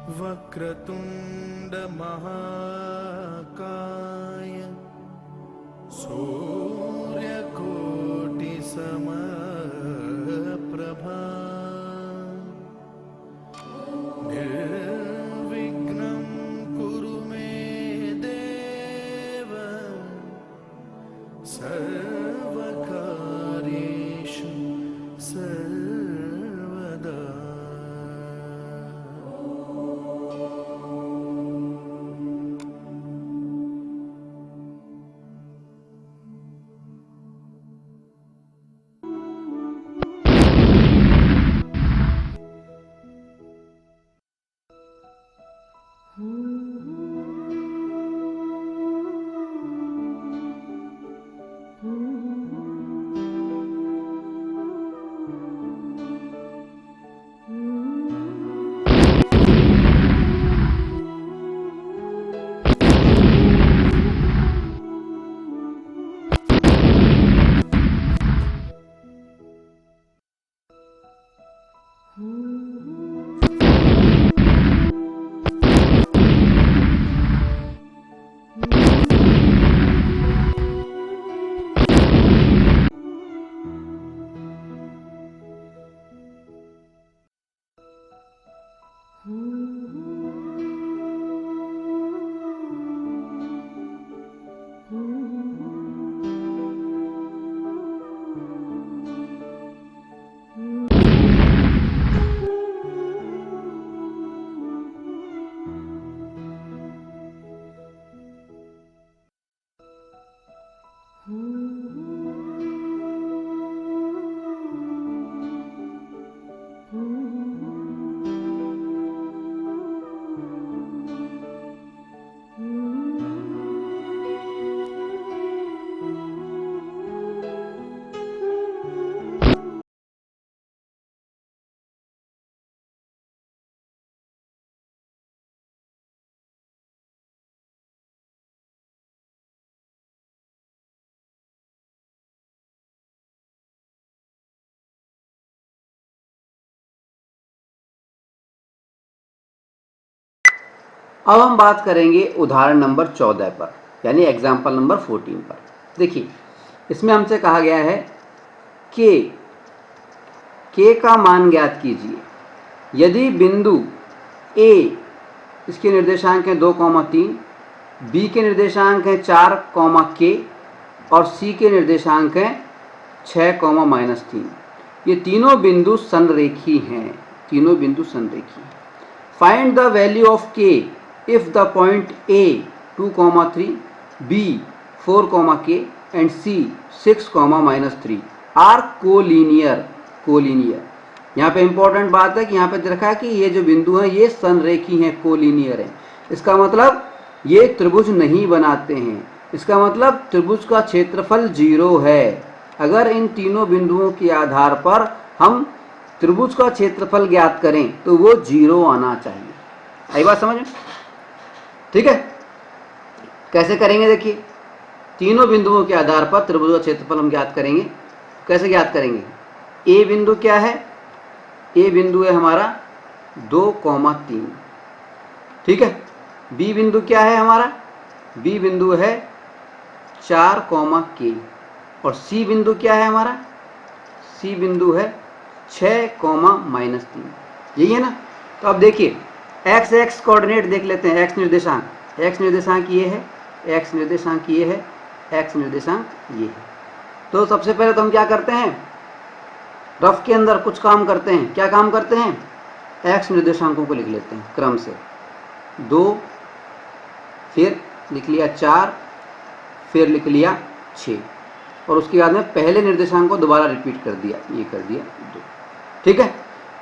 वक्रतुंड महाकाय सूर्यकोटि समप्रभा निर्विघ्नं कुरु मे देव सर्वकार्येषु सर्वदा। अब हम बात करेंगे उदाहरण नंबर 14 पर, यानी एग्जाम्पल नंबर 14 पर। देखिए, इसमें हमसे कहा गया है के का मान ज्ञात कीजिए यदि बिंदु ए, इसके निर्देशांक हैं 2, 3, बी के निर्देशांक हैं 4, के और सी के निर्देशांक हैं 6, -3। ये तीनों बिंदु संरेखी हैं, तीनों बिंदु संरेखी हैं। फाइंड द वैल्यू ऑफ के if the point A 2, 3, B 4, K and C 6, -3 are collinear। यहाँ पे इंपॉर्टेंट बात है कि यहाँ पे रखा है कि ये जो बिंदु हैं ये संरेखी हैं, कोलिनियर हैं। इसका मतलब ये त्रिभुज नहीं बनाते हैं, इसका मतलब त्रिभुज का क्षेत्रफल 0 है। अगर इन तीनों बिंदुओं के आधार पर हम त्रिभुज का क्षेत्रफल ज्ञात करें तो वो 0 आना चाहिए। आई बात समझ में? ठीक है, कैसे करेंगे? देखिए, तीनों बिंदुओं के आधार पर त्रिभुज का क्षेत्रफल हम ज्ञात करेंगे। कैसे ज्ञात करेंगे? ए बिंदु क्या है? ए बिंदु है हमारा 2, 3। ठीक है। बी बिंदु क्या है हमारा? बी बिंदु है 4, के। और सी बिंदु क्या है हमारा? सी बिंदु है 6, -3। यही है ना? तो अब देखिए, एक्स कोऑर्डिनेट देख लेते हैं। एक्स निर्देशांक ये है, एक्स निर्देशांक ये है, एक्स निर्देशांक ये है। तो सबसे पहले तो हम क्या करते हैं, रफ के अंदर कुछ काम करते हैं। क्या काम करते हैं? एक्स निर्देशांकों को लिख लेते हैं क्रम से। 2, फिर लिख लिया 4, फिर लिख लिया 6, और उसके बाद में पहले निर्देशांक को दोबारा रिपीट कर दिया, ये कर दिया 2। ठीक है।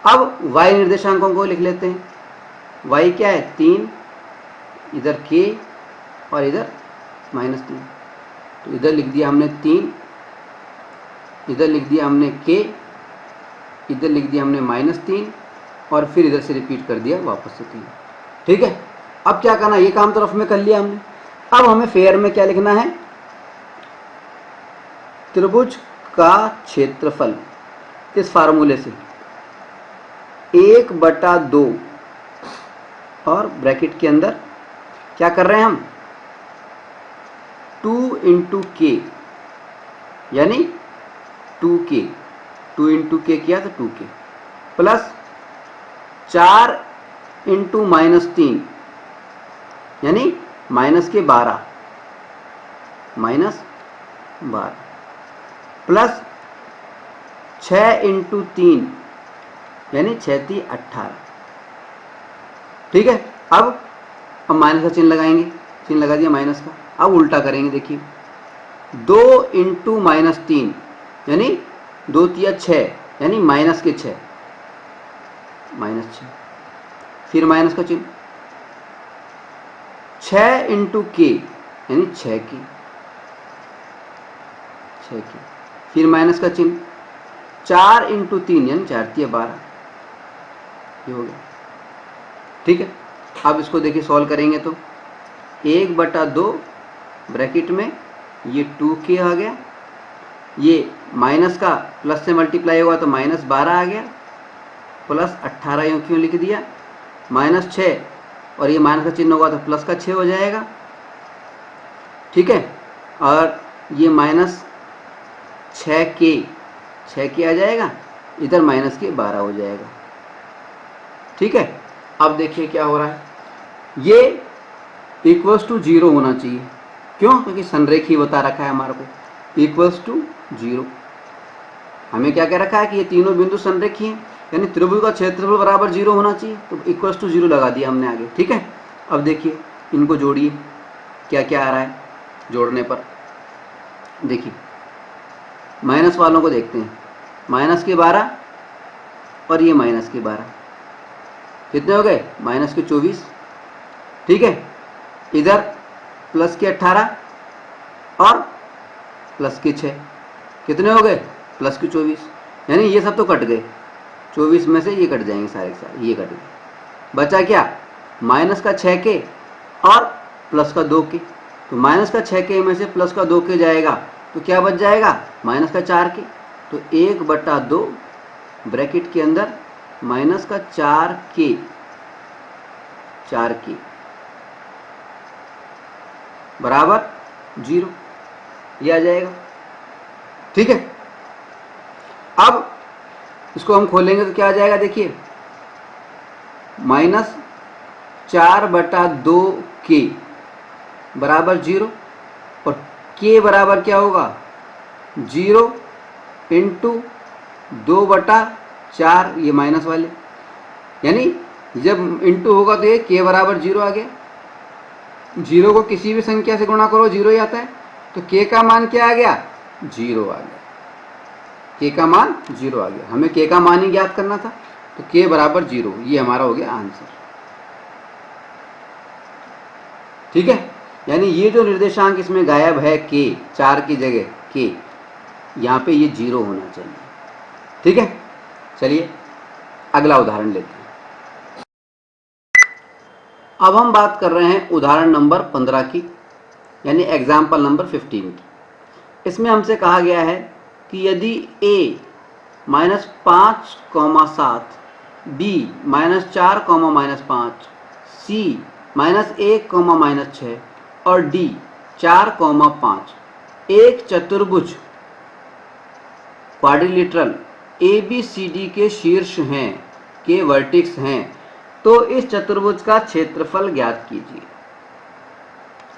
अब वाई निर्देशांकों को लिख लेते हैं। वाई क्या है? 3, इधर के और इधर -3। तो इधर लिख दिया हमने 3, इधर लिख दिया हमने के, इधर लिख दिया हमने -3, और फिर इधर से रिपीट कर दिया वापस से 3। ठीक है। अब क्या करना, ये काम तो रफ में कर लिया हमने। अब हमें फेयर में क्या लिखना है? त्रिभुज का क्षेत्रफल इस फार्मूले से 1/2 और ब्रैकेट के अंदर क्या कर रहे हैं हम, 2 इंटू के, यानी 2k, 2 इंटू के किया तो 2k, प्लस 4 इंटू -3 यानी -12, प्लस 6 इंटू 3 यानी 6 3 18। ठीक है, अब माइनस का चिन्ह लगाएंगे, चिन्ह लगा दिया माइनस का। अब उल्टा करेंगे, देखिए 2 इंटू -3 यानी 2 तिया 6 यानी -6, -6, फिर माइनस का चिन्ह, 6 इंटू के यानी 6k, फिर माइनस का चिन्ह, 4 इंटू 3 यानी 4 तिया 12, ये हो गया। ठीक है, अब इसको देखिए सॉल्व करेंगे तो 1/2 ब्रैकेट में ये 2k आ गया, ये माइनस का प्लस से मल्टीप्लाई हुआ तो -12 आ गया, प्लस 18 यूँ क्यों लिख दिया, -6 और ये माइनस का चिन्ह होगा तो प्लस का 6 हो जाएगा। ठीक है, और ये -6k आ जाएगा, इधर -12 हो जाएगा। ठीक है, अब देखिए क्या हो रहा है, ये इक्वल्स टू 0 होना चाहिए, क्यों, क्योंकि संरेखी बता रखा है हमारे को, इक्वल्स टू 0। हमें क्या कह रखा है कि ये तीनों बिंदु संरेखी हैं, यानी त्रिभुज का क्षेत्रफल बराबर 0 होना चाहिए, तो इक्वल्स टू 0 लगा दिया हमने आगे। ठीक है, अब देखिए इनको जोड़िए, क्या क्या आ रहा है जोड़ने पर। देखिए माइनस वालों को देखते हैं, -12 और ये -12 कितने हो गए, -24। ठीक है, इधर +18 और +6 कितने हो गए, +24, यानी ये सब तो कट गए, 24 में से ये कट जाएंगे सारे के सारे, ये कट गए, बचा क्या, -6k और +2k, तो -6k में से +2k जाएगा तो क्या बच जाएगा, -4k, तो 1/2 ब्रैकेट के अंदर -4k बराबर 0, ये आ जाएगा। ठीक है, अब इसको हम खोलेंगे तो क्या आ जाएगा, देखिए -4/2k बराबर 0, और k बराबर क्या होगा, 0 इंटू 2/4, ये माइनस वाले, यानी जब इंटू होगा तो ये k बराबर 0 आ गया। 0 को किसी भी संख्या से गुणा करो 0 ही आता है, तो k का मान क्या आ गया, 0 आ गया, k का मान 0 आ गया। हमें k का मान ही ज्ञात करना था, तो k बराबर 0, ये हमारा हो गया आंसर। ठीक है, यानी ये जो निर्देशांक इसमें गायब है k, 4 की जगह k, यहाँ पे ये 0 होना चाहिए। ठीक है, चलिए अगला उदाहरण लेते हैं। अब हम बात कर रहे हैं उदाहरण नंबर 15 की, यानी एग्जाम्पल नंबर 15 की। इसमें हमसे कहा गया है कि यदि a -5,7, b -4, -5, c -1, -6 और d 4, 5 एक चतुर्भुज क्वाड्रिलेटरल ABCD के शीर्ष हैं, के वर्टेक्स हैं, तो इस चतुर्भुज का क्षेत्रफल ज्ञात कीजिए।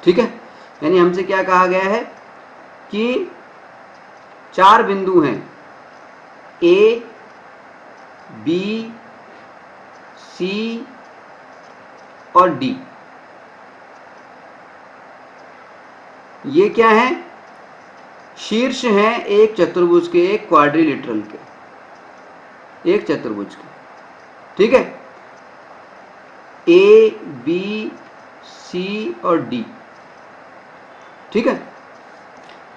ठीक है, यानी हमसे क्या कहा गया है कि 4 बिंदु हैं A, B, C और D। ये क्या है, शीर्ष हैं एक चतुर्भुज के, एक क्वाड्रिलेटरल के, एक चतुर्भुज के। ठीक है, A, B, C और D। ठीक है,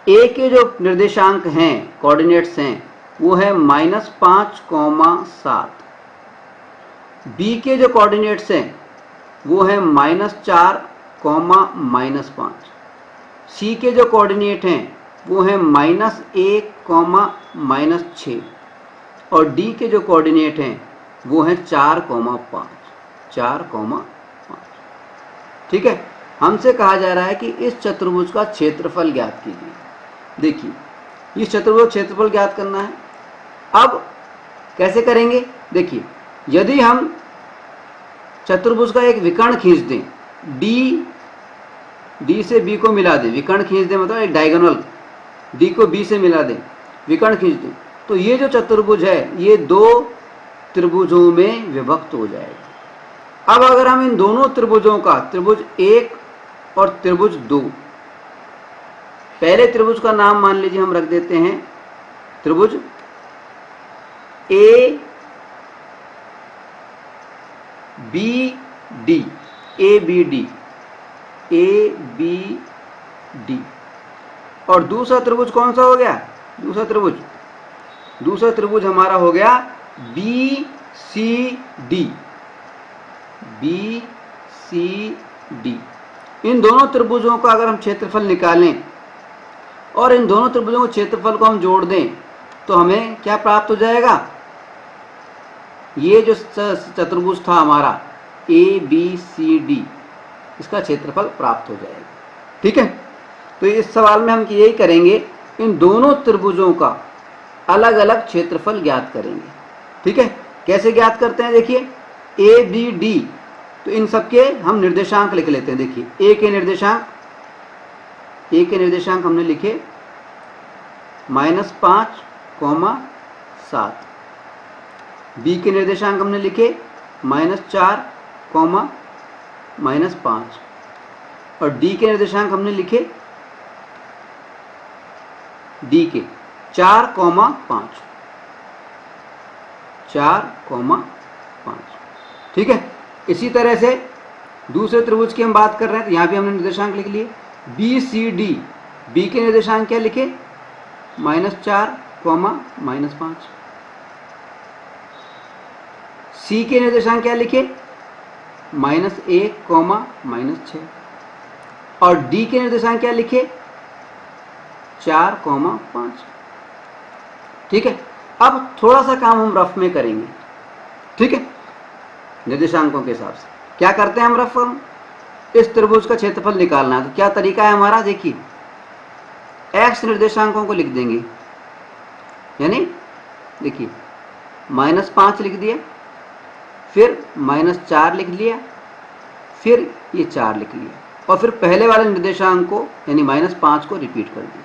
A के जो निर्देशांक हैं, कोऑर्डिनेट्स हैं, वो है -5, 7। B के जो कोऑर्डिनेट्स हैं वो है -4, -5। C के जो कोऑर्डिनेट हैं वो है -1, -6 और D के जो कोऑर्डिनेट हैं वो है 4, 5, ठीक है, हमसे कहा जा रहा है कि इस चतुर्भुज का क्षेत्रफल ज्ञात कीजिए। देखिए, इस चतुर्भुज का क्षेत्रफल ज्ञात करना है। अब कैसे करेंगे? देखिए, यदि हम चतुर्भुज का एक विकर्ण खींच दें, डी से बी को मिला दें, विकर्ण खींच दें मतलब एक डायगोनल, डी को बी से मिला दें, विकर्ण खींच दें, तो ये जो चतुर्भुज है ये दो त्रिभुजों में विभक्त हो जाएगा। अब अगर हम इन दोनों त्रिभुजों का, त्रिभुज 1 और त्रिभुज 2, पहले त्रिभुज का नाम मान लीजिए हम रख देते हैं त्रिभुज A B D, A B D, और दूसरा त्रिभुज कौन सा हो गया? दूसरा त्रिभुज हमारा हो गया बी सी डी। इन दोनों त्रिभुजों का अगर हम क्षेत्रफल निकालें और इन दोनों त्रिभुजों के क्षेत्रफल को हम जोड़ दें तो हमें क्या प्राप्त हो जाएगा? ये जो चतुर्भुज था हमारा ए बी सी डी, इसका क्षेत्रफल प्राप्त हो जाएगा। ठीक है, तो इस सवाल में हम यही करेंगे, इन दोनों त्रिभुजों का अलग अलग क्षेत्रफल ज्ञात करेंगे। ठीक है, कैसे ज्ञात करते हैं? देखिए, ए बी डी, तो इन सबके हम निर्देशांक लिख लेते हैं। देखिए, ए के निर्देशांक हमने लिखे -5, 7, बी के निर्देशांक हमने लिखे -4, -5, और डी के निर्देशांक हमने लिखे डी के 4, 5। ठीक है, इसी तरह से दूसरे त्रिभुज की हम बात कर रहे हैं तो यहाँ भी हमने निर्देशांक लिख लिए बी सी डी। बी के निर्देशांक क्या लिखे? -4, -5। सी के निर्देशांक क्या लिखे? -1, -6, और डी के निर्देशांक क्या लिखे? 4, 5। ठीक है, अब थोड़ा सा काम हम रफ में करेंगे। ठीक है, निर्देशांकों के हिसाब से क्या करते हैं हम रफ में? इस त्रिभुज का क्षेत्रफल निकालना है तो क्या तरीका है हमारा? देखिए, एक्स निर्देशांकों को लिख देंगे, यानी देखिए -5 लिख दिया, फिर -4 लिख लिया, फिर ये 4 लिख लिया, और फिर पहले वाले निर्देशांक को यानी -5 को रिपीट कर दिया।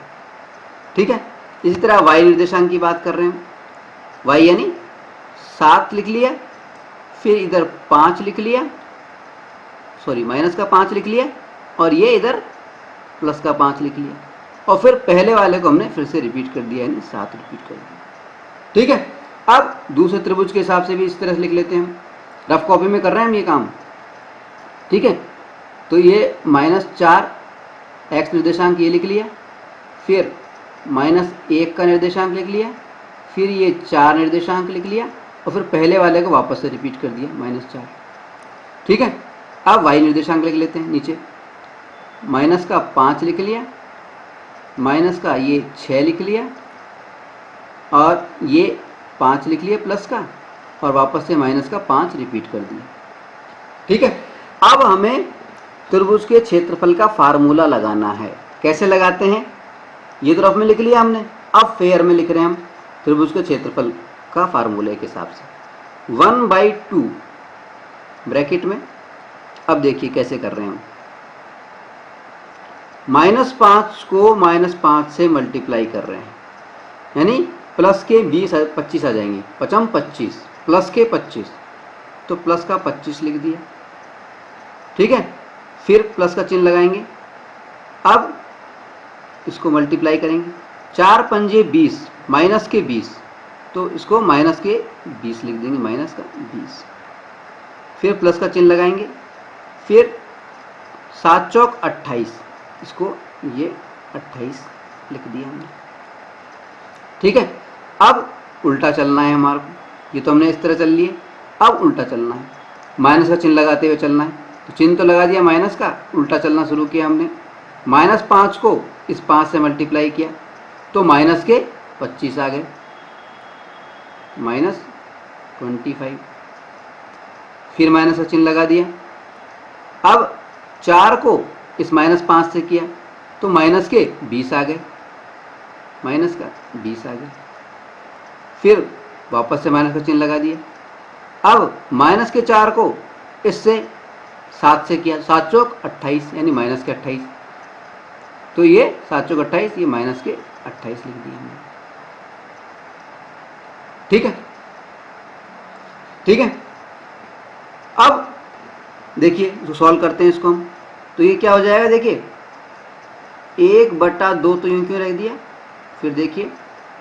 ठीक है, इसी तरह y निर्देशांक की बात कर रहे हैं, y यानी 7 लिख लिया, फिर इधर 5 लिख लिया, सॉरी -5 लिख लिया, और ये इधर +5 लिख लिया, और फिर पहले वाले को हमने फिर से रिपीट कर दिया, यानी 7 रिपीट कर दिया। ठीक है, अब दूसरे त्रिभुज के हिसाब से भी इस तरह से लिख लेते हैं हम, रफ कॉपी में कर रहे हैं हम ये काम। ठीक है, तो ये -4 एक्स निर्देशांक ये लिख लिया, फिर -1 का निर्देशांक लिख लिया, फिर ये 4 निर्देशांक लिख लिया, और फिर पहले वाले को वापस से रिपीट कर दिया -4। ठीक है, अब y निर्देशांक लिख लेते हैं नीचे, -5 लिख लिया, का ये 6 लिख लिया, और ये 5 लिख लिया प्लस का, और वापस से -5 रिपीट कर दिया। ठीक है, अब हमें त्रिभुज के क्षेत्रफल का फार्मूला लगाना है। कैसे लगाते हैं? ये तो रफ में लिख लिया हमने, अब फेयर में लिख रहे हैं हम त्रिभुज के क्षेत्रफल का फार्मूले के हिसाब से 1/2 ब्रैकेट में। अब देखिए कैसे कर रहे हैं हम, -5 को -5 से मल्टीप्लाई कर रहे हैं, यानी प्लस के 25 आ जाएंगे, 5 25, प्लस के 25, तो प्लस का 25 लिख दिया। ठीक है, फिर प्लस का चिन्ह लगाएंगे, अब इसको मल्टीप्लाई करेंगे, 4 पंजे 20, माइनस के 20, तो इसको माइनस के 20 लिख देंगे, -20, फिर प्लस का चिन्ह लगाएंगे, फिर 7 चौक 28, इसको ये 28 लिख दिया हमने। ठीक है, अब उल्टा चलना है हमारे को, ये तो हमने इस तरह चल लिए, अब उल्टा चलना है, माइनस का चिन्ह लगाते हुए चलना है, तो चिन्ह तो लगा दिया माइनस का, उल्टा चलना शुरू किया हमने, -5 को इस 5 से मल्टीप्लाई किया तो माइनस के 25 आ गए, -25, फिर माइनस का चिन्ह लगा दिया। अब 4 को इस -5 से किया तो माइनस के 20 आ गए, माइनस का 20 आ गए। फिर वापस से माइनस का चिन्ह लगा दिया। अब माइनस के 4 को इससे 7 से किया, 7 चौक 28 यानी माइनस के 28, तो ये 7 चौक 28, ये माइनस के 28 लिख दिया हमने। ठीक है, ठीक है। अब देखिए जो सॉल्व करते हैं इसको हम, तो ये क्या हो जाएगा, देखिए 1/2 तो यूं क्यों रख दिया, फिर देखिए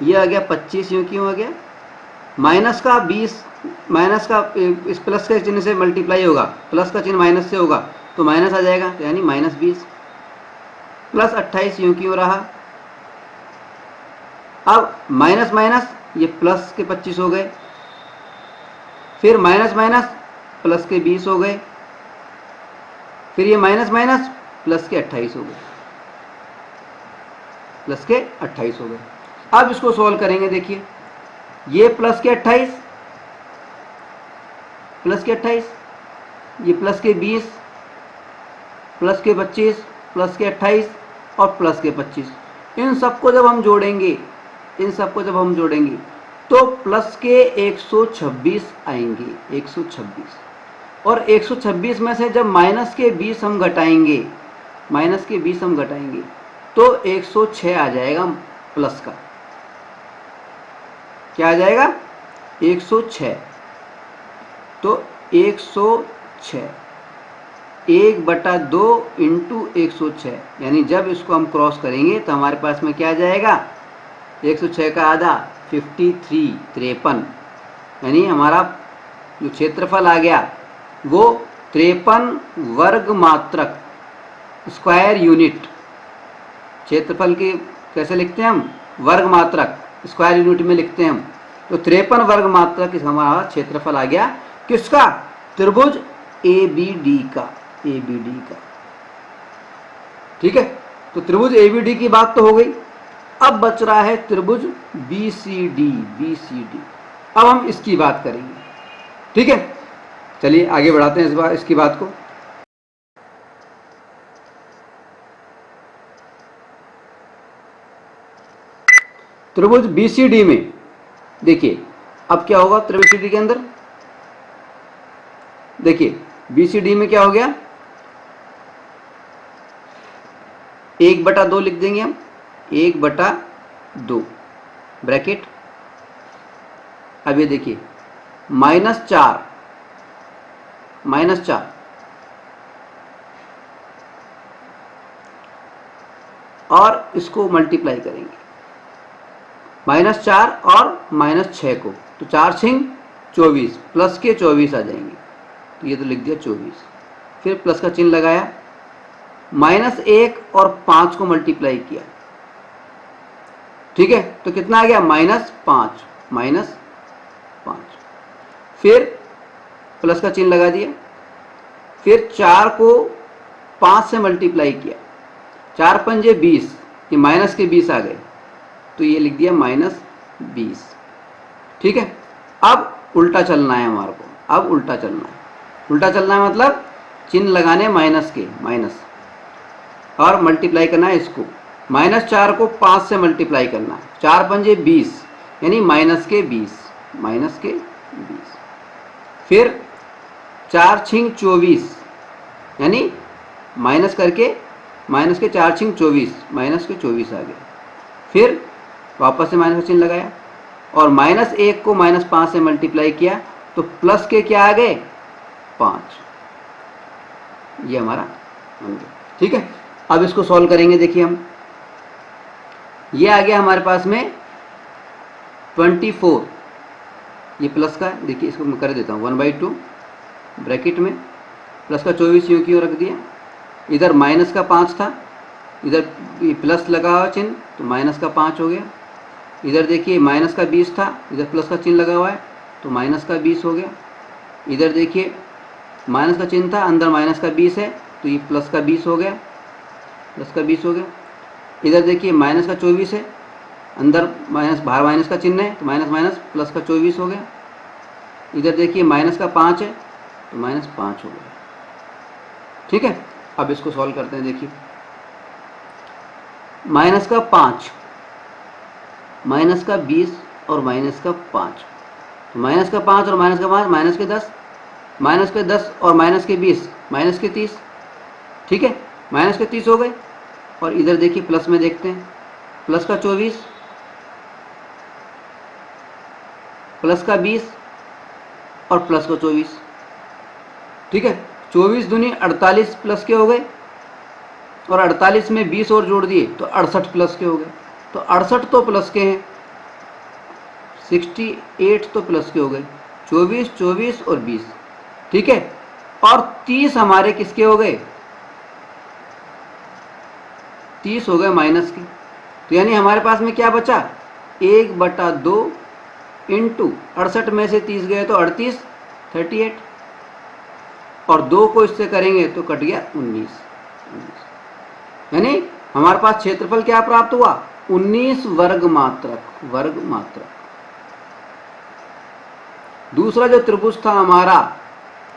ये आ गया 25, यूं क्यों आ गया, माइनस का 20, माइनस का इस प्लस के चिन्ह से मल्टीप्लाई होगा, प्लस का चिन्ह माइनस से होगा तो माइनस आ जाएगा, तो यानी -20 प्लस 28 यूं क्यों रहा। अब माइनस माइनस ये प्लस के 25 हो गए, फिर माइनस माइनस प्लस के 20 हो गए, फिर ये माइनस माइनस प्लस के 28 हो गए, प्लस के 28 हो गए। अब इसको सॉल्व करेंगे, देखिए ये प्लस के 28, प्लस के 28, ये प्लस के 20, प्लस के 25, प्लस के 28 और प्लस के 25, इन सबको जब हम जोड़ेंगे, इन सबको जब हम जोड़ेंगे तो प्लस के 126 आएंगे, 126, और 126 में से जब माइनस के 20 हम घटाएंगे, माइनस के 20 हम घटाएंगे तो 106 आ जाएगा प्लस का, क्या आ जाएगा 106, तो 106 1/2 इंटू 106, यानी जब इसको हम क्रॉस करेंगे तो हमारे पास में क्या आ जाएगा, 106 का आधा 53, यानी हमारा जो क्षेत्रफल आ गया वो 53 वर्ग मात्रक, स्क्वायर यूनिट। क्षेत्रफल की कैसे लिखते हैं हम, वर्ग मात्रक, स्क्वायर यूनिट में लिखते हैं हम, तो 53 वर्ग मात्रक हमारा क्षेत्रफल आ गया, किसका, त्रिभुज ABD का, ABD का। ठीक है, तो त्रिभुज ABD की बात तो हो गई। अब बच रहा है त्रिभुज BCD, BCD। अब हम इसकी बात करेंगे। ठीक है, चलिए आगे बढ़ाते हैं इसकी बात को। त्रिभुज BCD में देखिए अब क्या होगा, त्रिभुज BCD के अंदर देखिए BCD में क्या हो गया, 1/2 लिख देंगे हम, 1/2 ब्रैकेट। अब ये देखिए -4, और इसको मल्टीप्लाई करेंगे, -4 और -6 को, तो 4 6 24, प्लस के 24 आ जाएंगे, तो ये तो लिख दिया 24, फिर प्लस का चिन्ह लगाया, -1 और 5 को मल्टीप्लाई किया, ठीक है, तो कितना आ गया, -5, फिर प्लस का चिन्ह लगा दिया, फिर 4 को 5 से मल्टीप्लाई किया, 4 पंजे 20, ये माइनस के 20 आ गए, तो ये लिख दिया -20। ठीक है, अब उल्टा चलना है हमारे को, अब उल्टा चलना है, उल्टा चलना है मतलब चिन्ह लगाने माइनस के, माइनस, और मल्टीप्लाई करना है इसको, -4 को 5 से मल्टीप्लाई करना है, 4 पंजे 20 यानी -20, फिर 4 6 24 यानी माइनस करके माइनस के 4 6 24, माइनस के 24 आ गए, फिर वापस से माइनस का चिन्ह लगाया और -1 को -5 से मल्टीप्लाई किया तो प्लस के क्या आ गए, 5, ये हमारा बन गया। ठीक है, अब इसको सॉल्व करेंगे, देखिए हम, ये आ गया हमारे पास में 24, ये प्लस का, देखिए इसको मैं कर देता हूँ 1/2 ब्रैकेट में, प्लस का 24 यूँ क्यों रख दिया, इधर माइनस का 5 था, इधर ये प्लस लगा हुआ चिन्ह तो माइनस का 5 हो गया, इधर देखिए माइनस का 20 था, इधर प्लस का चिन्ह लगा हुआ है तो माइनस का 20 हो गया, इधर देखिए माइनस का चिन्ह था, अंदर माइनस का 20 है तो ये प्लस का 20 हो गया, प्लस का 20 हो गया, इधर देखिए माइनस का 24 है, अंदर माइनस, बाहर माइनस का चिन्ह है तो माइनस माइनस प्लस का 24 हो गया, इधर देखिए माइनस का 5 है तो -5 हो गया। ठीक है, अब इसको सॉल्व करते हैं। देखिए माइनस का 5, माइनस का 20 और माइनस का 5, तो माइनस का 5 और माइनस का 5 माइनस के 10, माइनस के 10 और माइनस के 20 माइनस के 30, ठीक है, माइनस के 30 हो गए। और इधर देखिए प्लस में देखते हैं, प्लस का 24, प्लस का 20 और प्लस का 24, ठीक है। 24 दूनी 48 प्लस के हो गए और 48 में 20 और जोड़ दिए तो 68 प्लस के हो गए। तो 68 तो प्लस के हैं, 68 तो प्लस के हो गए, 24, 24 और 20, ठीक है। और 30 हमारे किसके हो गए, 30 हो गए माइनस के। तो यानी हमारे पास में क्या बचा, 1/2 इंटू 68 में से 30 गए तो 38, 38 और 2 को इससे करेंगे तो कट गया 19। यानी हमारे पास क्षेत्रफल क्या प्राप्त हुआ, 19 वर्ग मात्रक। दूसरा जो त्रिभुज था हमारा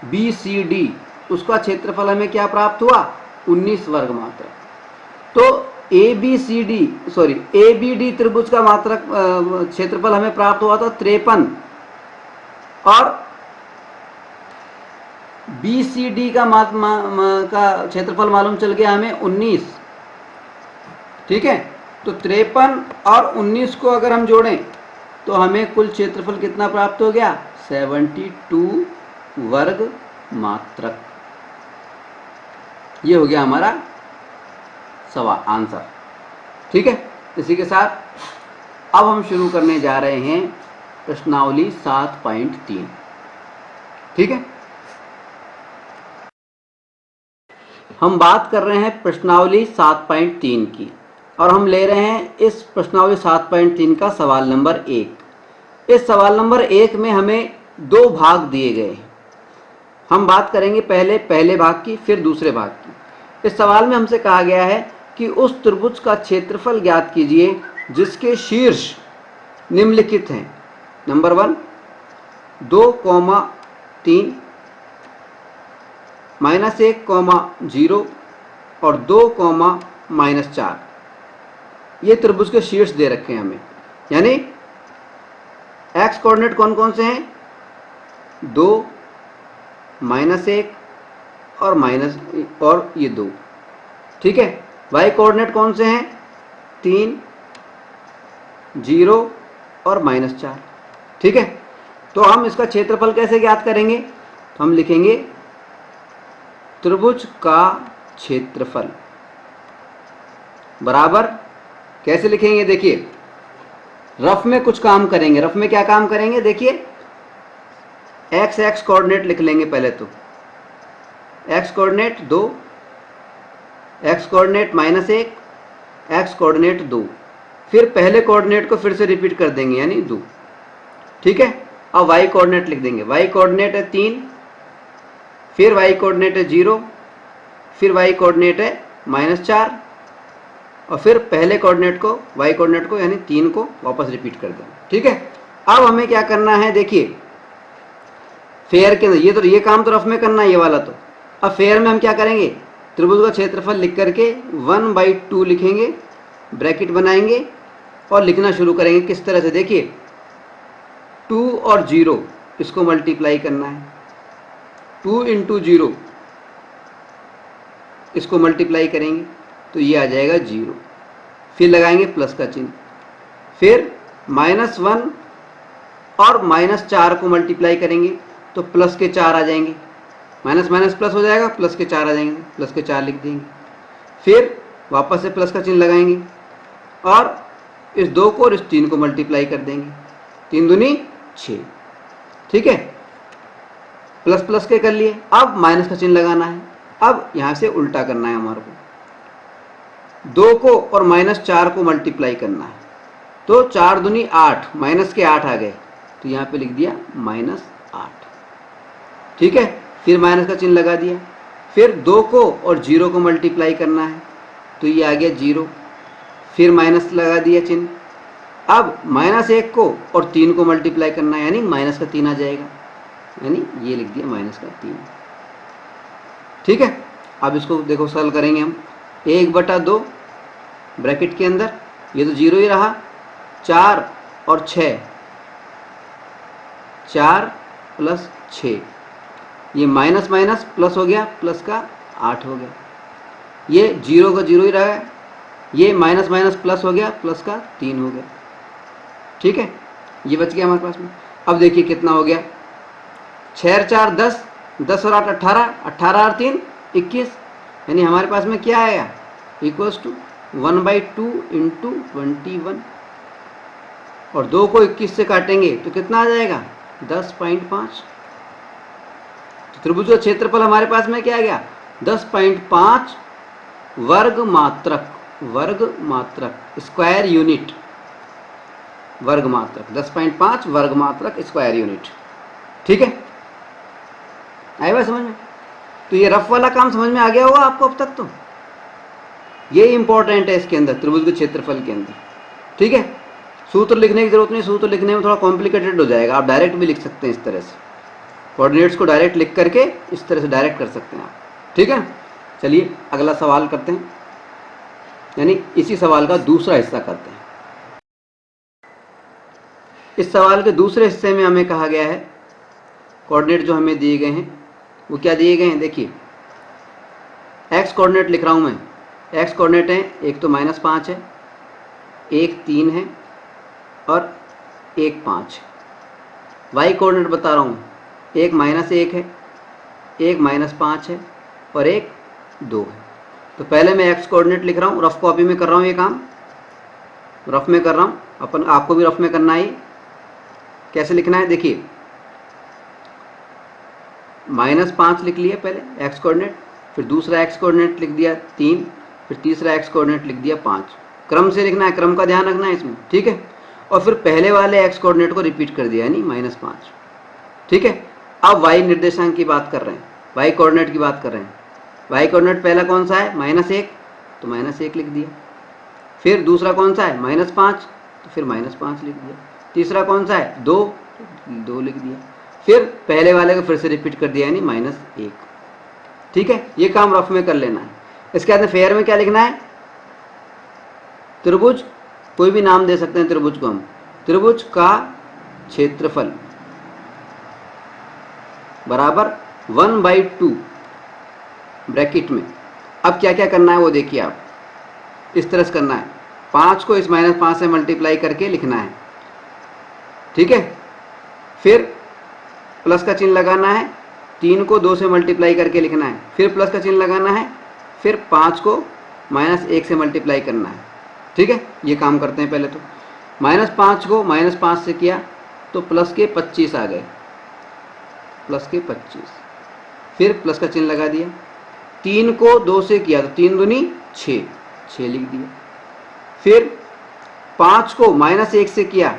BCD, उसका क्षेत्रफल हमें क्या प्राप्त हुआ, 19 वर्ग मात्रक। तो ABD त्रिभुज का मात्रक क्षेत्रफल हमें प्राप्त हुआ था 53 और BCD का क्षेत्रफल मालूम चल गया हमें 19, ठीक है। तो 53 और 19 को अगर हम जोड़ें तो हमें कुल क्षेत्रफल कितना प्राप्त हो गया, 72 वर्ग मात्रक। ये हो गया हमारा आंसर, ठीक है। इसी के साथ अब हम शुरू करने जा रहे हैं प्रश्नावली 7.3, ठीक है। हम बात कर रहे हैं प्रश्नावली 7.3 की और हम ले रहे हैं इस प्रश्नावली 7.3 का सवाल नंबर 1। इस सवाल नंबर 1 में हमें 2 भाग दिए गए हैं। हम बात करेंगे पहले भाग की, फिर दूसरे भाग की। इस सवाल में हमसे कहा गया है कि उस त्रिभुज का क्षेत्रफल ज्ञात कीजिए जिसके शीर्ष निम्नलिखित हैं। नंबर 1 2,3 -1, 0 और 2, -4। ये त्रिभुज के शीर्ष दे रखे हैं हमें। यानी एक्स कोऑर्डिनेट कौन कौन से हैं, 2, -1 और ये 2, ठीक है। वाई कोऑर्डिनेट कौन से हैं, 3, 0 और -4, ठीक है। तो हम इसका क्षेत्रफल कैसे ज्ञात करेंगे, तो हम लिखेंगे त्रिभुज का क्षेत्रफल बराबर, कैसे लिखेंगे, देखिए रफ में कुछ काम करेंगे। रफ में क्या काम करेंगे, देखिए एक्स कोऑर्डिनेट लिख लेंगे पहले। तो x coordinate 2, x coordinate -1, x coordinate 2, फिर पहले कोऑर्डिनेट को फिर से रिपीट कर देंगे यानी 2, ठीक है। अब वाई कोऑर्डिनेट लिख देंगे। वाई कोऑर्डिनेट है 3, फिर वाई कोऑर्डिनेट है 0, फिर वाई कोऑर्डिनेट है -4 और फिर पहले कोऑर्डिनेट को, वाई कोऑर्डिनेट को यानी 3 को वापस रिपीट कर देंगे, ठीक है। अब हमें क्या करना है, देखिए फेयर के अंदर ये काम तो रफ में करना है ये वाला। तो अब फेयर में हम क्या करेंगे, त्रिभुज का क्षेत्रफल लिख करके 1/2 लिखेंगे, ब्रैकेट बनाएंगे और लिखना शुरू करेंगे। किस तरह से, देखिए 2 और 0 इसको मल्टीप्लाई करना है, 2 × 0 इसको मल्टीप्लाई करेंगे तो ये आ जाएगा 0, फिर लगाएंगे प्लस का चिन्ह, फिर -1 और -4 को मल्टीप्लाई करेंगे तो प्लस के 4 आ जाएंगे, माइनस माइनस प्लस हो जाएगा, प्लस के 4 आ जाएंगे, प्लस के 4 लिख देंगे, फिर वापस से प्लस का चिन्ह लगाएंगे और इस 2 को और इस 3 को मल्टीप्लाई कर देंगे, 3 दूनी 6, ठीक है। प्लस प्लस के कर लिए, अब माइनस का चिन्ह लगाना है। अब यहाँ से उल्टा करना है हमारे को, 2 को और -4 को मल्टीप्लाई करना है तो 4 दूनी 8, माइनस के 8 आ गए तो यहाँ पे लिख दिया -8, ठीक है। फिर माइनस का चिन्ह लगा दिया, फिर 2 को और 0 को मल्टीप्लाई करना है तो ये आ गया 0, फिर माइनस लगा दिया चिन्ह। अब -1 को और 3 को मल्टीप्लाई करना है यानी माइनस का 3 आ जाएगा, यानी ये लिख दिया -3, ठीक है। अब इसको देखो सॉल्व करेंगे हम। 1/2 ब्रैकेट के अंदर, ये तो 0 ही रहा, 4 और 6, 4 + 6, ये माइनस माइनस प्लस हो गया, प्लस का 8 हो गया, ये 0 का 0 ही रहा, ये माइनस माइनस प्लस हो गया, प्लस का 3 हो गया। ठीक है, ये बच गया हमारे पास में। अब देखिए कितना हो गया, 6 और 4 10, 10 और 8 18, 18 और 3 21, यानी हमारे पास में क्या आएगा, इक्वल्स टू 1/2 इंटू 21, और 2 को 21 से काटेंगे तो कितना आ जाएगा, 10.5। तो त्रिभुज का क्षेत्रफल हमारे पास में क्या आ गया, 10.5 वर्ग मात्रक, स्क्वायर यूनिट, वर्ग मात्रक, 10.5 वर्ग मात्रक स्क्वायर यूनिट। ठीक है, आया हुआ समझ में? तो ये रफ वाला काम समझ में आ गया होगा आपको अब तक। तो ये इंपॉर्टेंट है इसके अंदर, त्रिभुज के क्षेत्रफल के अंदर। ठीक है, सूत्र लिखने की जरूरत नहीं, सूत्र लिखने में थोड़ा कॉम्प्लिकेटेड हो जाएगा, आप डायरेक्ट भी लिख सकते हैं इस तरह से, कोऑर्डिनेट्स को डायरेक्ट लिख करके इस तरह से डायरेक्ट कर सकते हैं आप। ठीक है, चलिए अगला सवाल करते हैं, यानी इसी सवाल का दूसरा हिस्सा करते हैं। इस सवाल के दूसरे हिस्से में हमें कहा गया है, कोऑर्डिनेट जो हमें दिए गए हैं वो क्या दिए गए हैं, देखिए एक्स कोऑर्डिनेट लिख रहा हूँ मैं। एक्स कोऑर्डिनेट है, एक तो -5 है, एक 3 है और एक 5 है। वाई कोऑर्डिनेट बता रहा हूँ, एक -1 है, एक -5 है और एक 2 है। तो पहले मैं एक्स कोऑर्डिनेट लिख रहा हूँ, रफ कॉपी में कर रहा हूँ, ये काम रफ में कर रहा हूँ, आपको भी रफ में करना है। कैसे लिखना है, देखिए -5 लिख लिया पहले एक्स कोऑर्डिनेट, फिर दूसरा एक्स कोऑर्डिनेट लिख दिया 3, फिर तीसरा एक्स कोऑर्डिनेट लिख दिया 5। क्रम से लिखना है, क्रम का ध्यान रखना है इसमें। ठीक है, और फिर पहले वाले एक्स कोऑर्डिनेट को रिपीट कर दिया, यानी -5। ठीक है, अब वाई निर्देशांक की बात कर रहे हैं, वाई कोऑर्डिनेट की बात कर रहे हैं। वाई कोऑर्डिनेट पहला कौन सा है, -1, तो -1 लिख दिया। फिर दूसरा कौन सा है, -5, तो फिर -5 लिख दिया। तीसरा कौन सा है, 2, तो 2 लिख दिया। फिर पहले वाले को फिर से रिपीट कर दिया, यानी -1। ठीक है, ये काम रफ में कर लेना है। इसके बाद फेयर में क्या लिखना है, त्रिभुज, कोई भी नाम दे सकते हैं त्रिभुज को हम, त्रिभुज का क्षेत्रफल बराबर 1/2 ब्रैकेट में। अब क्या क्या करना है वो देखिए आप, इस तरह से करना है, 5 को इस -5 से मल्टीप्लाई करके लिखना है। ठीक है, फिर प्लस का चिन्ह लगाना है, 3 को 2 से मल्टीप्लाई करके लिखना है, फिर प्लस का चिन्ह लगाना है, फिर 5 को -1 से मल्टीप्लाई करना है। ठीक है, ये काम करते हैं। पहले तो -5 को -5 से किया तो प्लस के 25 आ गए, प्लस के 25, फिर प्लस का चिन्ह लगा दिया। 3 को 2 से किया तो 3 दूनी 6, 6 लिख दिया। फिर 5 को -1 से किया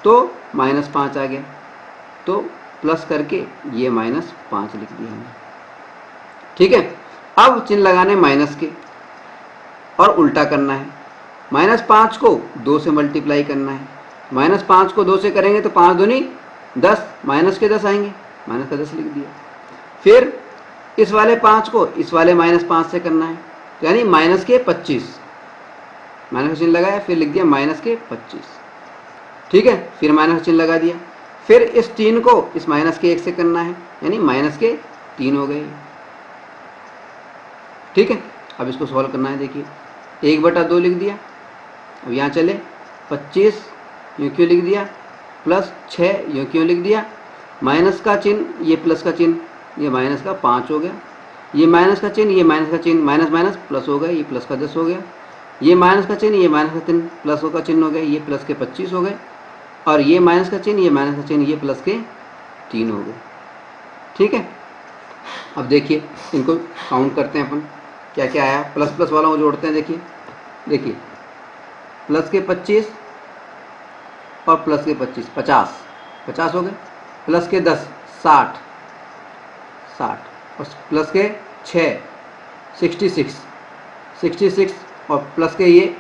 तो -5 आ गया, तो प्लस करके ये -5 लिख दिया हमने। ठीक है, अब चिन्ह लगाने माइनस के और उल्टा करना है। -5 को 2 से मल्टीप्लाई करना है, -5 को 2 से करेंगे तो 5 दूनी 10, माइनस के 10 आएंगे, माइनस का 10 लिख दिया। फिर इस वाले 5 को इस वाले -5 से करना है, तो यानी माइनस के 25, माइनस का चिन्ह लगाया, फिर लिख दिया -25। ठीक है, फिर माइनस का चिन्ह लगा दिया। फिर इस 3 को इस -1 से करना है, यानी -3 हो गए। ठीक है, अब इसको सॉल्व करना है। देखिए 1/2 लिख दिया, अब यहाँ चले 25 यूँ क्यों लिख दिया, प्लस 6 यूँ क्यों लिख दिया, माइनस का चिन्ह, ये प्लस का चिन्ह, ये माइनस का 5 हो गया, ये माइनस का चिन्ह, ये माइनस का चिन्ह, माइनस माइनस प्लस हो गया, ये प्लस का 10 हो गया, ये माइनस का चिन्ह, ये माइनस का चिन्ह, प्लस का चिन्ह हो गया, ये प्लस के 25 हो गए, और ये माइनस का चिन्ह, ये माइनस का चिन्ह, ये प्लस के 3 हो गए। ठीक है, अब देखिए इनको काउंट करते हैं अपन, क्या क्या आया, प्लस प्लस वालों को जोड़ते हैं। देखिए प्लस के 25 और प्लस के 25 50 हो गए, प्लस के 10 60 और प्लस के 6 66 और प्लस के ये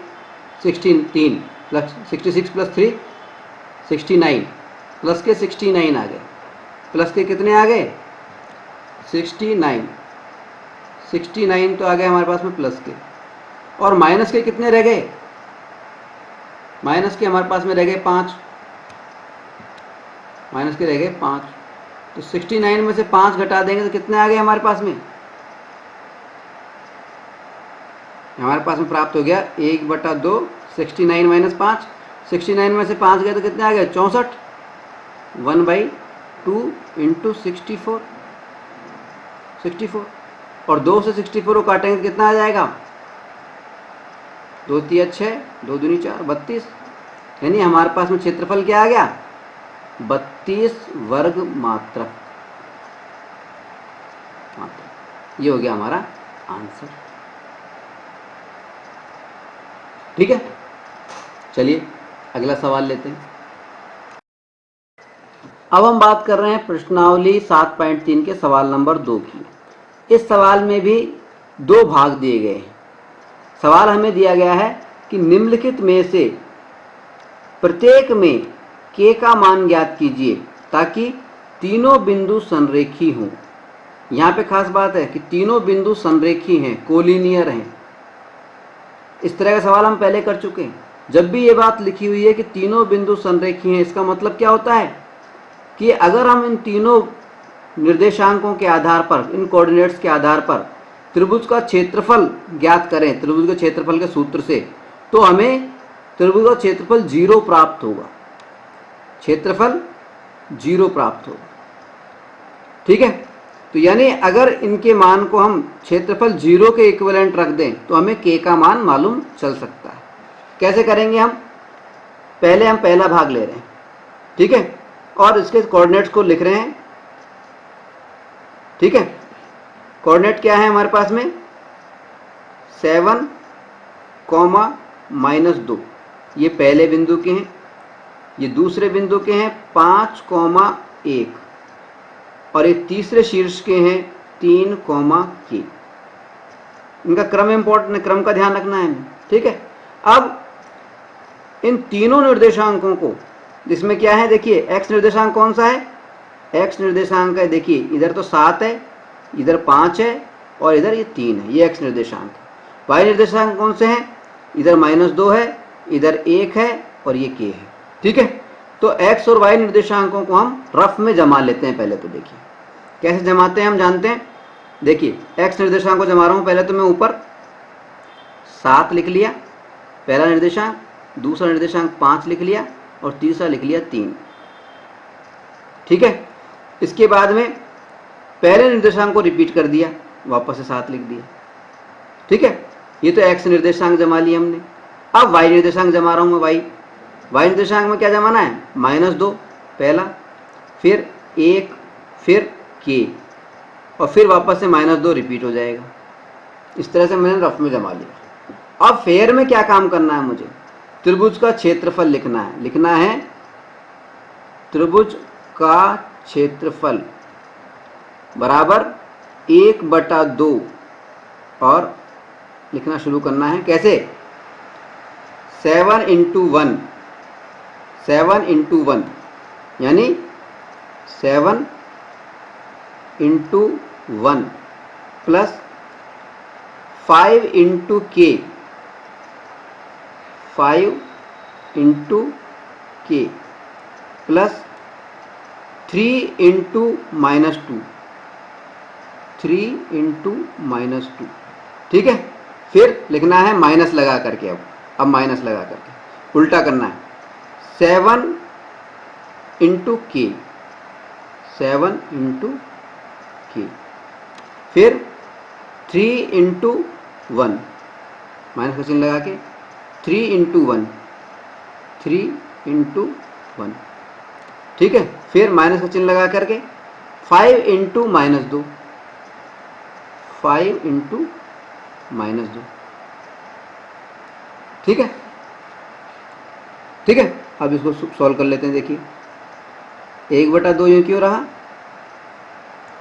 16 प्लस 66 प्लस 3 69, प्लस के 69 आ गए, प्लस के कितने आ गए 69 69 तो आ गए हमारे पास में प्लस के, और माइनस के कितने रह गए? माइनस के हमारे पास में रह गए 5, माइनस के रह गए 5। तो 69 में से 5 घटा देंगे तो कितने आ गए हमारे पास में? हमारे पास में प्राप्त हो गया 1/2, 69 माइनस 5। 69 में से 5 गए तो कितने आ गए? 64। 1/2 इंटू 64, 64। और 2 से 64 को काटेंगे तो कितना आ जाएगा? 2 3 6, 2 दूनी 4, 32। यानी हमारे पास में क्षेत्रफल क्या आ गया? 32 वर्ग मात्रक। ये हो गया हमारा आंसर। ठीक है, चलिए अगला सवाल लेते हैं। अब हम बात कर रहे हैं प्रश्नावली 7.3 के सवाल नंबर 2 की। इस सवाल में भी 2 भाग दिए गए हैं। सवाल हमें दिया गया है कि निम्नलिखित में से प्रत्येक में k का मान ज्ञात कीजिए ताकि तीनों बिंदु संरेखी हों। यहाँ पे खास बात है कि तीनों बिंदु संरेखी हैं, कोलिनियर हैं। इस तरह का सवाल हम पहले कर चुके हैं। जब भी ये बात लिखी हुई है कि तीनों बिंदु संरेखी हैं, इसका मतलब क्या होता है कि अगर हम इन तीनों निर्देशांकों के आधार पर, इन कोऑर्डिनेट्स के आधार पर त्रिभुज का क्षेत्रफल ज्ञात करें, त्रिभुज के क्षेत्रफल के सूत्र से, तो हमें त्रिभुज का क्षेत्रफल 0 प्राप्त होगा। क्षेत्रफल 0 प्राप्त होगा। ठीक है, तो यानी अगर इनके मान को हम क्षेत्रफल 0 के इक्विवेलेंट रख दें तो हमें k का मान मालूम चल सकता है। कैसे करेंगे हम? पहले हम पहला भाग ले रहे हैं, ठीक है, और इसके कोऑर्डिनेट्स को लिख रहे हैं। ठीक है, कोऑर्डिनेट क्या है हमारे पास में? 7, -2, ये पहले बिंदु के हैं। ये दूसरे बिंदु के हैं 5, 1, और ये तीसरे शीर्ष के हैं 3, k। इनका क्रम इंपॉर्टेंट, क्रम का ध्यान रखना है। ठीक है, अब इन तीनों निर्देशांकों को, जिसमें क्या है देखिए, x निर्देशांक कौन सा है? x निर्देशांक है, देखिए इधर तो 7 है, इधर 5 है और इधर ये 3 है, ये x निर्देशांक है। y निर्देशांक कौन से हैं? इधर -2 है, इधर 1 है और ये k है। ठीक है, तो x और y निर्देशांकों को हम रफ में जमा लेते हैं। पहले तो देखिए कैसे जमाते हैं, हम जानते हैं। देखिए x निर्देशांक को जमा रहा हूँ। पहले तो मैं ऊपर 7 लिख लिया, पहला निर्देशांक, दूसरा निर्देशांक 5 लिख लिया और तीसरा लिख लिया 3। ठीक है, इसके बाद में पहले निर्देशांक को रिपीट कर दिया, वापस से 7 लिख दिया। ठीक है, ये तो x निर्देशांक जमा लिया हमने। अब y निर्देशांक जमा रहा हूँ मैं। y निर्देशांक में क्या जमाना है? -2 पहला, फिर 1, फिर k, और फिर वापस से -2 रिपीट हो जाएगा। इस तरह से मैंने रफ में जमा लिया। अब फेयर में क्या काम करना है मुझे? त्रिभुज का क्षेत्रफल लिखना है। लिखना है त्रिभुज का क्षेत्रफल बराबर 1/2, और लिखना शुरू करना है। कैसे? 7 × 1, 7 × 1 यानी 7 × 1 प्लस 5 × k, 5 × k प्लस 3 × -2, 3 × -2। ठीक है, फिर लिखना है माइनस लगा करके। अब माइनस लगा करके उल्टा करना है। 7 × k, 7 × k, फिर 3 × 1, माइनस का चिन्ह लगा के 3 × 1, 3 × 1। ठीक है, फिर माइनस का चिन्ह लगा करके 5 × -2, 5 × -2। ठीक है, ठीक है, अब इसको सॉल्व कर लेते हैं। देखिए 1/2 यूँ क्यों रहा,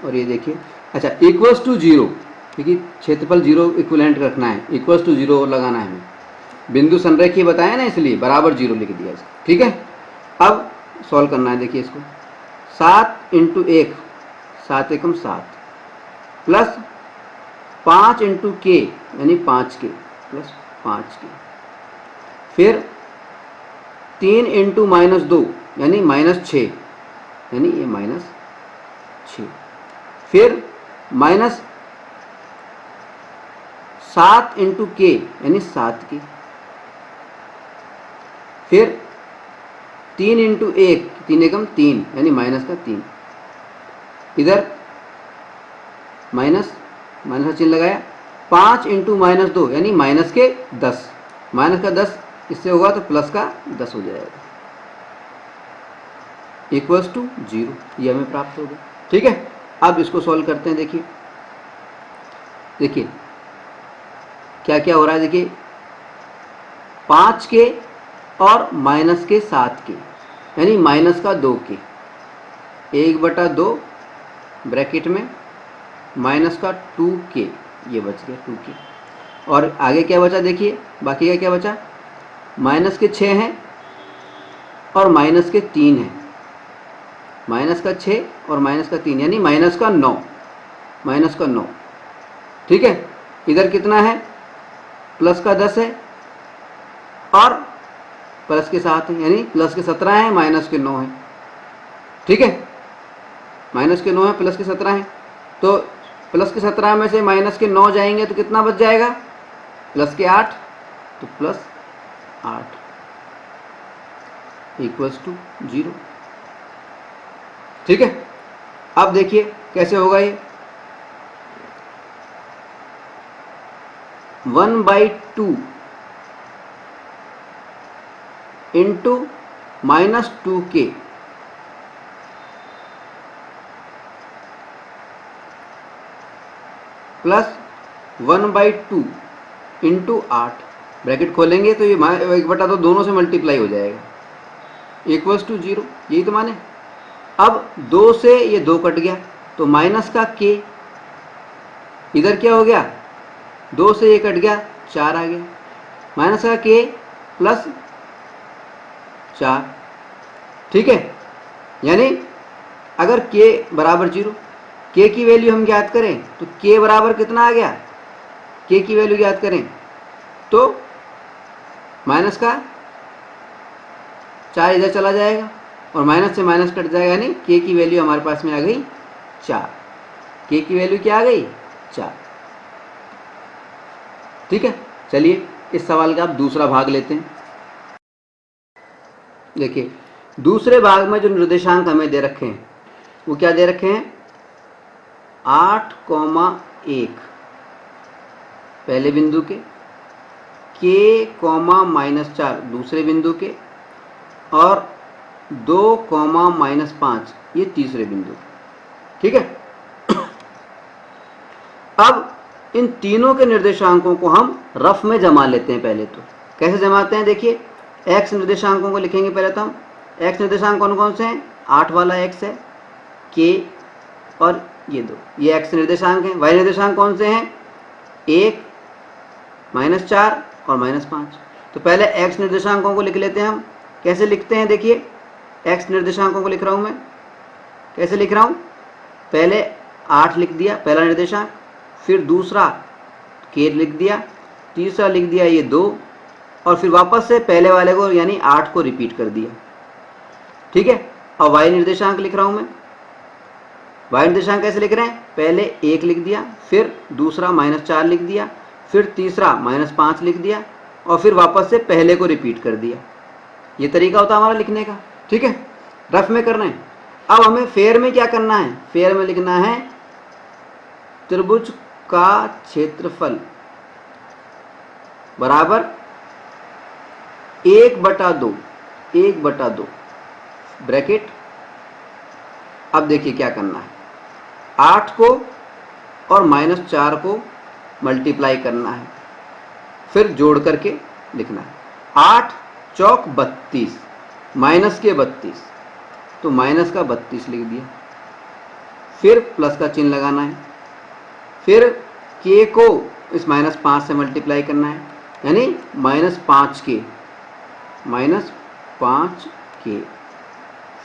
और ये देखिए, अच्छा इक्वल्स टू 0, क्योंकि क्षेत्रफल 0 इक्विवेलेंट रखना है, इक्वल्स टू 0 लगाना है हमें। बिंदु संरेखीय बताया ना, इसलिए बराबर 0 लिख दिया इसको। ठीक है, अब सॉल्व करना है। देखिए इसको 7 × 1, 7 × 7 प्लस 5 इंटू के यानी 5 के प्लस 5 के, फिर 3 इंटू -2 यानी -6 यानी ये -6, फिर -7 इंटू के यानी 7 के, फिर 3 इंटू 1 3 एकम 3 यानी -3, इधर माइनस का चिन्ह लगाया, 5 इंटू -2 यानी -10, -10 इससे होगा तो +10 हो जाएगा, इक्वल्स टू 0, ये हमें प्राप्त होगा। ठीक है, अब इसको सॉल्व करते हैं। देखिए क्या क्या हो रहा है। देखिए 5 के और -7 के यानी -2 के, 1/2 ब्रैकेट में -2 के, ये बच गया 2 के, और आगे क्या बचा देखिए, बाकी का क्या बचा, -6 हैं और -3 हैं, -6 और -3 यानी -9। ठीक है, इधर कितना है, +10 है और +7 है, यानी +17 है, -9 है। ठीक है, -9 है, +17 है, तो +17 में से -9 जाएंगे तो कितना बच जाएगा, +8, तो +8 इक्वल्स टू 0। ठीक है, अब देखिए कैसे होगा ये, 1/2 into -2k plus 1/2 into 8, bracket खोलेंगे तो ये 1/2 दोनों से मल्टीप्लाई हो जाएगा, इक्वल्स टू 0, यही तो माने। अब 2 से ये 2 कट गया तो माइनस का k, इधर क्या हो गया, 2 से ये कट गया 4 आ गया, माइनस का k प्लस 4। ठीक है, यानी अगर k बराबर 0, k की वैल्यू हम ज्ञात करें तो k बराबर कितना आ गया, k की वैल्यू ज्ञात करें तो माइनस का 4 इधर चला जाएगा और माइनस से माइनस कट जाएगा, यानी k की वैल्यू हमारे पास में आ गई 4, k की वैल्यू क्या आ गई, 4। ठीक है, चलिए इस सवाल का अब दूसरा भाग लेते हैं। देखिए दूसरे भाग में जो निर्देशांक हमें दे रखे हैं वो क्या दे रखे हैं, 8,1 पहले बिंदु के, k, -4 दूसरे बिंदु के, और 2, -5 ये तीसरे बिंदु। ठीक है, अब इन तीनों के निर्देशांकों को हम रफ में जमा लेते हैं। पहले तो कैसे जमाते हैं, देखिए x निर्देशांकों को लिखेंगे पहले तो हम। x निर्देशांक कौन कौन से हैं, 8 वाला x है, k और ये 2, ये x निर्देशांक हैं। y निर्देशांक कौन से हैं, 1, -4 और -5। तो पहले x निर्देशांकों को लिख लेते हैं हम। कैसे लिखते हैं, देखिए x निर्देशांकों को लिख रहा हूँ मैं, कैसे लिख रहा हूँ, पहले 8 लिख दिया पहला निर्देशांक, फिर दूसरा k लिख दिया, तीसरा लिख दिया ये 2, और फिर वापस से पहले वाले को यानी 8 को रिपीट कर दिया। ठीक है, अब y निर्देशांक लिख रहा हूँ मैं। y निर्देशांक कैसे लिख रहे हैं, पहले 1 लिख दिया, फिर दूसरा -4 लिख दिया, फिर तीसरा -5 लिख दिया, और फिर वापस से पहले को रिपीट कर दिया। ये तरीका होता है हमारा लिखने का। ठीक है, रफ में करना है। अब हमें फेयर में क्या करना है, फेयर में लिखना है त्रिभुज का क्षेत्रफल बराबर 1/2 ब्रैकेट। अब देखिए क्या करना है, 8 को और -4 को मल्टीप्लाई करना है, फिर जोड़ करके लिखना है। 8 चौक 32, माइनस के 32, तो माइनस का 32 लिख दिया, फिर प्लस का चिन्ह लगाना है, फिर k को इस -5 से मल्टीप्लाई करना है, यानी -5k,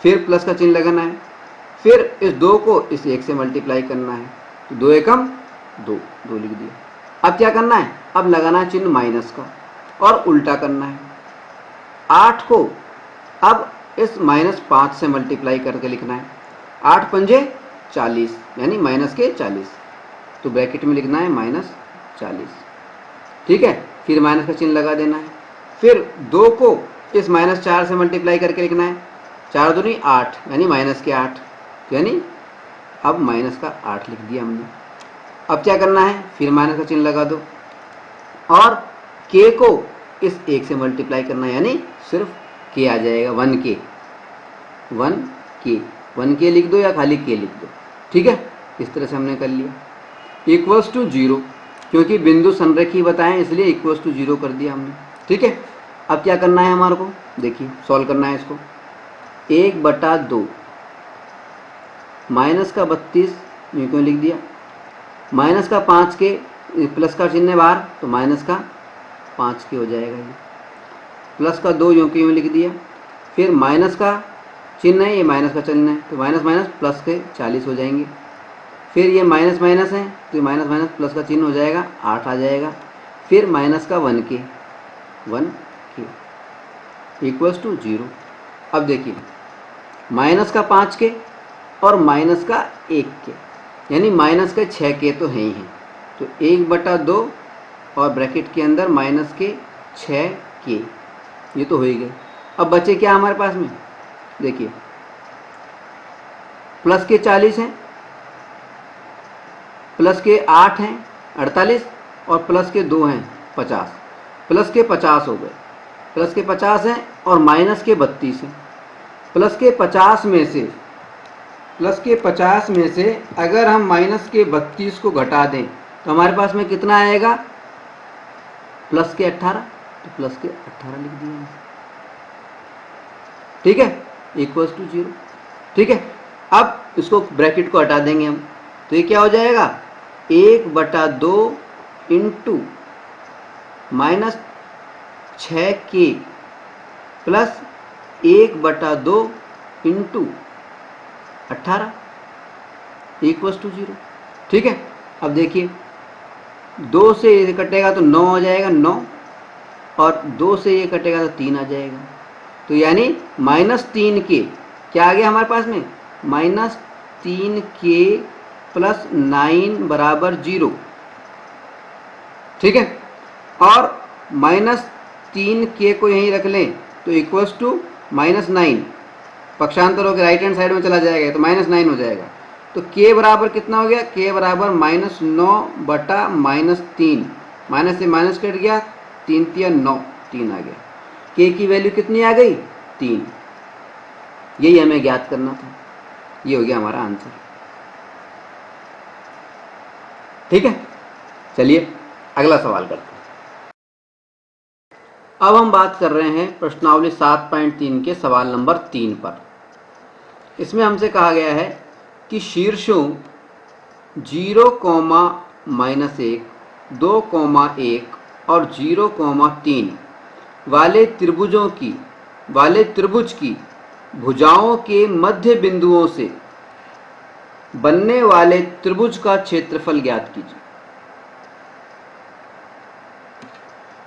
फिर प्लस का चिन्ह लगाना है, फिर इस 2 को इस 1 से मल्टीप्लाई करना है, तो 2 एकम 2, 2 लिख दिया। अब क्या करना है, अब लगाना है चिन्ह माइनस का और उल्टा करना है। 8 को अब इस -5 से मल्टीप्लाई करके लिखना है। 8 पंजे 40 यानी माइनस के 40, तो ब्रैकेट में लिखना है -40। ठीक है, फिर माइनस का चिन्ह लगा देना है। फिर 2 को इस -4 से मल्टीप्लाई करके लिखना है। 4 दूनी 8 यानी माइनस के 8, यानी अब माइनस का 8 लिख दिया हमने। अब क्या करना है, फिर माइनस का चिन्ह लगा दो और k को इस 1 से मल्टीप्लाई करना है, यानी सिर्फ k आ जाएगा, 1k 1k लिख दो या खाली k लिख दो। ठीक है, इस तरह से हमने कर लिया। इक्वल्स टू 0, क्योंकि बिंदु संरेखी बताएं इसलिए इक्वल्स टू 0 कर दिया हमने। ठीक है, अब क्या करना है हमारे को, देखिए सॉल्व करना है इसको। 1/2 माइनस का 32 यूँ क्यों लिख दिया, माइनस का 5 के प्लस का चिन्ह है बाहर तो माइनस का 5 के हो जाएगा ये, प्लस का 2 यूँ के यूँ लिख दिया। फिर माइनस का चिन्ह है, ये माइनस का चिन्ह है तो माइनस माइनस प्लस के 40 हो जाएंगे। फिर ये माइनस माइनस है तो माइनस माइनस प्लस का चिन्ह हो जाएगा, 8 आ जाएगा। फिर माइनस का 1k इक्वल्स टू 0। अब देखिए माइनस का 5k और माइनस का 1k यानी माइनस के 6k तो हैं ही हैं, तो 1/2 और ब्रैकेट के अंदर माइनस के 6k, ये तो हो ही गए। अब बचे क्या हमारे पास में, देखिए प्लस के 40 हैं, प्लस के 8 हैं 48 और प्लस के 2 हैं 50, प्लस के 50 हो गए, प्लस के 50 हैं और माइनस के 32 हैं। प्लस के 50 में से अगर हम माइनस के 32 को घटा दें तो हमारे पास में कितना आएगा, प्लस के 18, तो प्लस के 18 लिख दिए। ठीक है, इक्वल्स टू 0। ठीक है, अब इसको ब्रैकेट को हटा देंगे हम, तो ये क्या हो जाएगा, 1/2 into minus 6k plus 1/2 into 18 equals to 0। ठीक है, अब देखिए 2 से ये कटेगा तो 9 हो जाएगा 9, और 2 से ये कटेगा तो 3 आ जाएगा, तो यानी -3k क्या आ गया हमारे पास में, -3k प्लस 9 बराबर 0। ठीक है, और -3k को यहीं रख लें तो इक्वल्स टू -9, पक्षांतर होकर राइट हैंड साइड में चला जाएगा तो -9 हो जाएगा। तो k बराबर कितना हो गया, k बराबर -9/-3, माइनस से माइनस कट गया, 3 तिया 9, 3 आ गया। k की वैल्यू कितनी आ गई, 3। यही हमें ज्ञात करना था, ये हो गया हमारा आंसर। ठीक है, चलिए अगला सवाल करते हैं। अब हम बात कर रहे हैं प्रश्नावली 7.3 के सवाल नंबर 3 पर। इसमें हमसे कहा गया है कि शीर्षों 0, -1, 2, 1 और 0, 3 वाले त्रिभुज की भुजाओं के मध्य बिंदुओं से बनने वाले त्रिभुज का क्षेत्रफल ज्ञात कीजिए।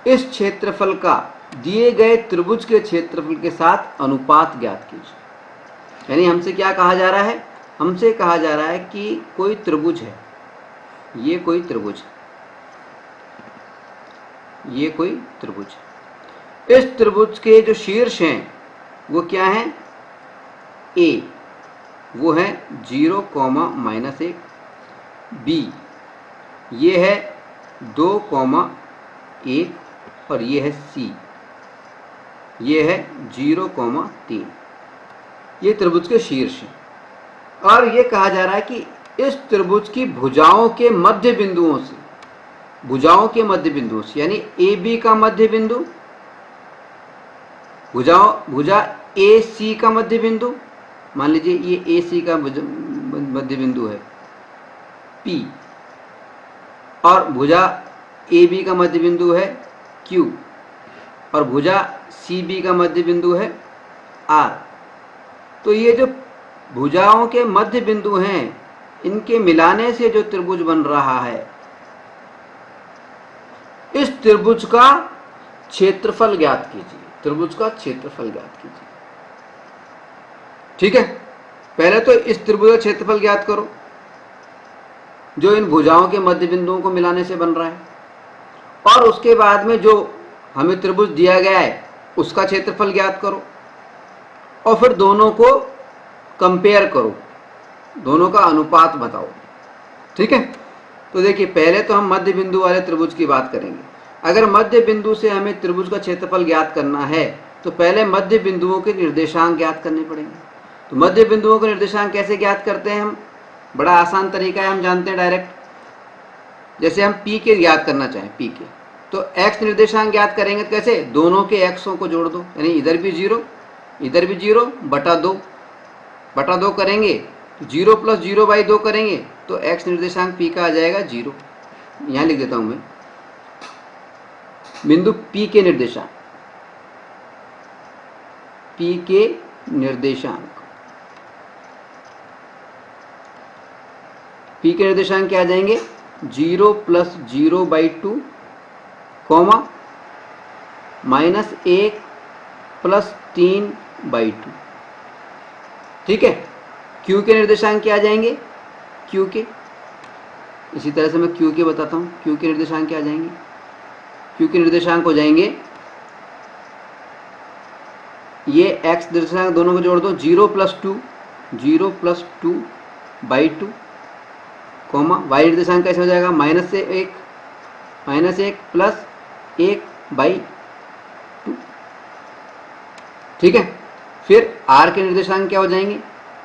इस क्षेत्रफल का दिए गए त्रिभुज के क्षेत्रफल के साथ अनुपात ज्ञात कीजिए। यानी हमसे क्या कहा जा रहा है, हमसे कहा जा रहा है कि कोई त्रिभुज है, ये कोई त्रिभुज है, ये कोई त्रिभुज है। इस त्रिभुज के जो शीर्ष हैं वो क्या हैं, ए वो है 0, -1, बी ये है 2, 1 और ये है सी, ये है 0, 3। ये त्रिभुज के शीर्ष हैं और ये कहा जा रहा है कि इस त्रिभुज की भुजाओं के मध्य बिंदुओं से, यानी ए बी का मध्य बिंदु, भुजा ए सी का मध्य बिंदु, मान लीजिए ये ए सी का मध्य बिंदु है P, और भुजा ए बी का मध्य बिंदु है Q, और भुजा सी बी का मध्य बिंदु है R। तो ये जो भुजाओं के मध्य बिंदु हैं इनके मिलाने से जो त्रिभुज बन रहा है इस त्रिभुज का क्षेत्रफल ज्ञात कीजिए, त्रिभुज का क्षेत्रफल ज्ञात कीजिए। ठीक है, पहले तो इस त्रिभुज का क्षेत्रफल ज्ञात करो जो इन भुजाओं के मध्य बिंदुओं को मिलाने से बन रहा है, और उसके बाद में जो हमें त्रिभुज दिया गया है उसका क्षेत्रफल ज्ञात करो, और फिर दोनों को कंपेयर करो, दोनों का अनुपात बताओ। ठीक है, तो देखिए पहले तो हम मध्य बिंदु वाले त्रिभुज की बात करेंगे। अगर मध्य बिंदु से हमें त्रिभुज का क्षेत्रफल ज्ञात करना है तो पहले मध्य बिंदुओं के निर्देशांक ज्ञात करने पड़ेंगे। तो मध्य बिंदुओं के निर्देशांक कैसे ज्ञात करते हैं हम? बड़ा आसान तरीका है, हम जानते हैं डायरेक्ट। जैसे हम पी के ज्ञात करना चाहें, पी के, तो एक्स निर्देशांक ज्ञात करेंगे तो कैसे? दोनों के एक्सों को जोड़ दो, यानी इधर भी जीरो इधर भी जीरो, बटा दो करेंगे तो 0 + 0/2 करेंगे तो एक्स निर्देशांक पी का आ जाएगा 0। यहाँ लिख देता हूं मैं बिंदु पी के निर्देशांक, पी के निर्देशांक, पी के निर्देशांक क्या आ जाएंगे? 0 + 0/2, -1 + 3/2। ठीक है, क्यू के निर्देशांक क्या आ जाएंगे? क्यू के, इसी तरह से मैं क्यू के बताता हूँ। क्यू के निर्देशांक क्या आ जाएंगे? क्यू के निर्देशांक हो जाएंगे, ये एक्स निर्देशांक दोनों को जोड़ दो, 0 + 2/2, वाई निर्देशांक कैसे हो जाएगा? -1 + 1/2। ठीक है, फिर आर के निर्देशांक क्या हो जाएंगे?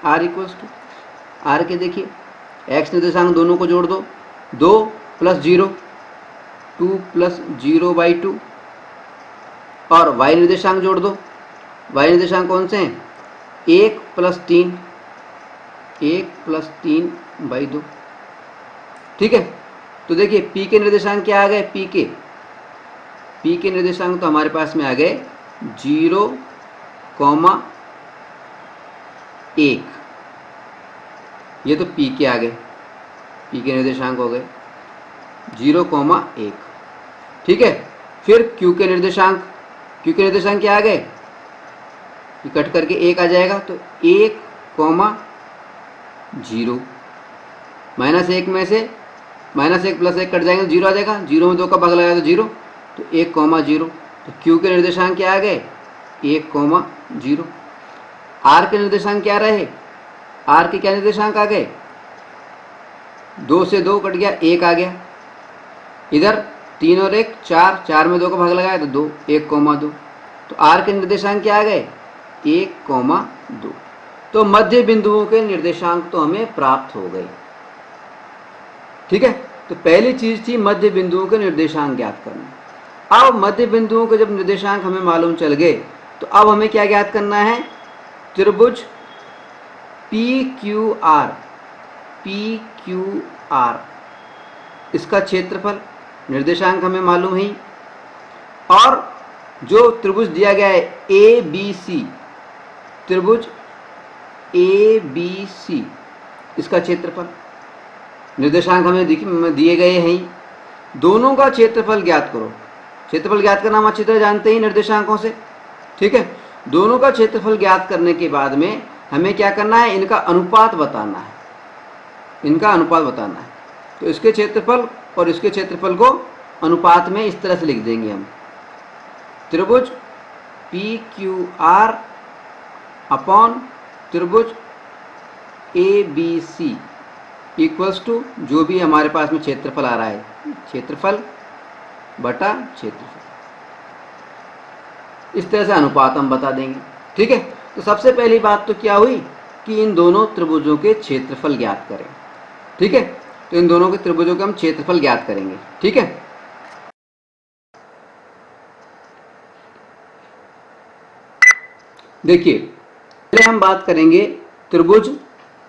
आर = आर के देखिए एक्स निर्देशांक दोनों को जोड़ दो, 2 + 0, 2 + 0/2, और वाई निर्देशांक जोड़ दो। वाई निर्देशांक कौन से हैं? 1 + 3, 1 + 3/2। ठीक है, तो देखिए पी के निर्देशांक क्या आ गए? पी के निर्देशांक तो हमारे पास में आ गए 0, 1। ये तो पी के आ गए, पी के निर्देशांक हो गए 0, 1। ठीक है, फिर क्यू के निर्देशांक क्या आ गए? कट करके 1 आ जाएगा तो 1, 0। -1 में से -1 + 1 कट जाएंगे तो 0 आ जाएगा, 0 में 2 का भाग लगाया तो 0, तो 1, 0। तो क्यू के निर्देशांक क्या आ गए? 1, 0। आर के निर्देशांक क्या रहे? आर के क्या निर्देशांक आ गए? 2 से 2 कट गया, 1 आ गया। इधर 3 और 1 4, 4 में 2 का भाग लगाया तो 2, 1, 2। तो आर के निर्देशांक क्या आ गए? 1, 2। तो मध्य बिंदुओं के निर्देशांक तो हमें प्राप्त हो गए। ठीक है, तो पहली चीज थी मध्य बिंदुओं के निर्देशांक ज्ञात करना। अब मध्य बिंदुओं के जब निर्देशांक हमें मालूम चल गए तो अब हमें क्या ज्ञात करना है? त्रिभुज PQR, इसका क्षेत्रफल, निर्देशांक हमें मालूम है, और जो त्रिभुज दिया गया है ABC, त्रिभुज ABC, इसका क्षेत्रफल, निर्देशांक हमें दिए गए हैं। दोनों का क्षेत्रफल ज्ञात करो। क्षेत्रफल ज्ञात करना हम अच्छी तरह जानते हैं निर्देशांकों से। ठीक है, दोनों का क्षेत्रफल ज्ञात करने के बाद में हमें क्या करना है? इनका अनुपात बताना है, इनका अनुपात बताना है। तो इसके क्षेत्रफल और इसके क्षेत्रफल को अनुपात में इस तरह से लिख देंगे हम, त्रिभुज PQR अपॉन त्रिभुज ABC इक्वल्स टू जो भी हमारे पास में क्षेत्रफल आ रहा है, क्षेत्रफल बटा क्षेत्रफल। इस तरह से अनुपात हम बता देंगे। ठीक है, तो सबसे पहली बात तो क्या हुई कि इन दोनों त्रिभुजों के क्षेत्रफल ज्ञात करें। ठीक है, तो इन दोनों के त्रिभुजों के हम क्षेत्रफल ज्ञात करेंगे। ठीक है, देखिए पहले हम बात करेंगे त्रिभुज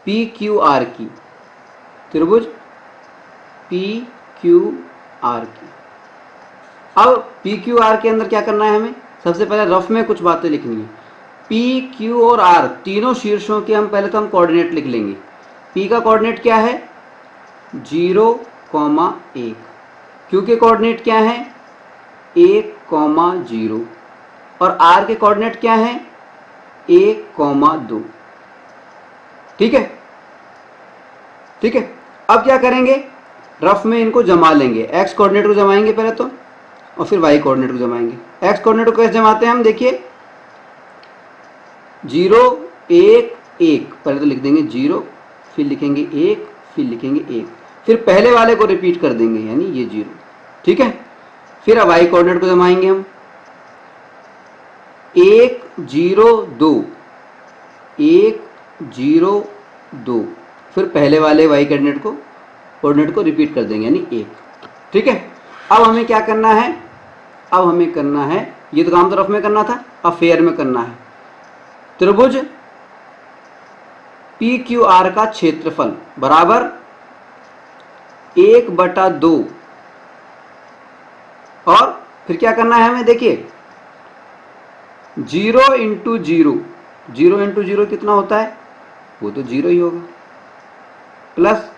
PQR की, त्रिभुज PQR की। अब PQR के अंदर क्या करना है हमें? सबसे पहले रफ में कुछ बातें लिखनी है। P, Q और R तीनों शीर्षों के हम पहले तो हम कोऑर्डिनेट लिख लेंगे। P का कोऑर्डिनेट क्या है? 0, 1। Q के कोऑर्डिनेट क्या है? 1,0 और r के कोऑर्डिनेट क्या हैं 1,2। ठीक है, ठीक है। अब क्या करेंगे, रफ में इनको जमा लेंगे। x कोऑर्डिनेट को जमाएंगे पहले तो, और फिर y कोऑर्डिनेट को जमाएंगे। x कोऑर्डिनेट को कैसे जमाते हैं हम, देखिए 0 1 1, पहले तो लिख देंगे 0, फिर लिखेंगे 1, फिर लिखेंगे 1, फिर पहले वाले को रिपीट कर देंगे यानी ये 0। ठीक है, फिर अब y कोऑर्डिनेट को जमाएंगे हम 1 0 2 1 0 2, फिर पहले वाले y कोऑर्डिनेट को रिपीट कर देंगे यानी 1। ठीक है, अब हमें क्या करना है, अब हमें करना है, ये तो काम तरफ में करना था, अब फेयर में करना है। त्रिभुज PQR का क्षेत्रफल बराबर 1/2, और फिर क्या करना है हमें, देखिए 0 × 0, 0 × 0 कितना होता है, वो तो 0 ही होगा, प्लस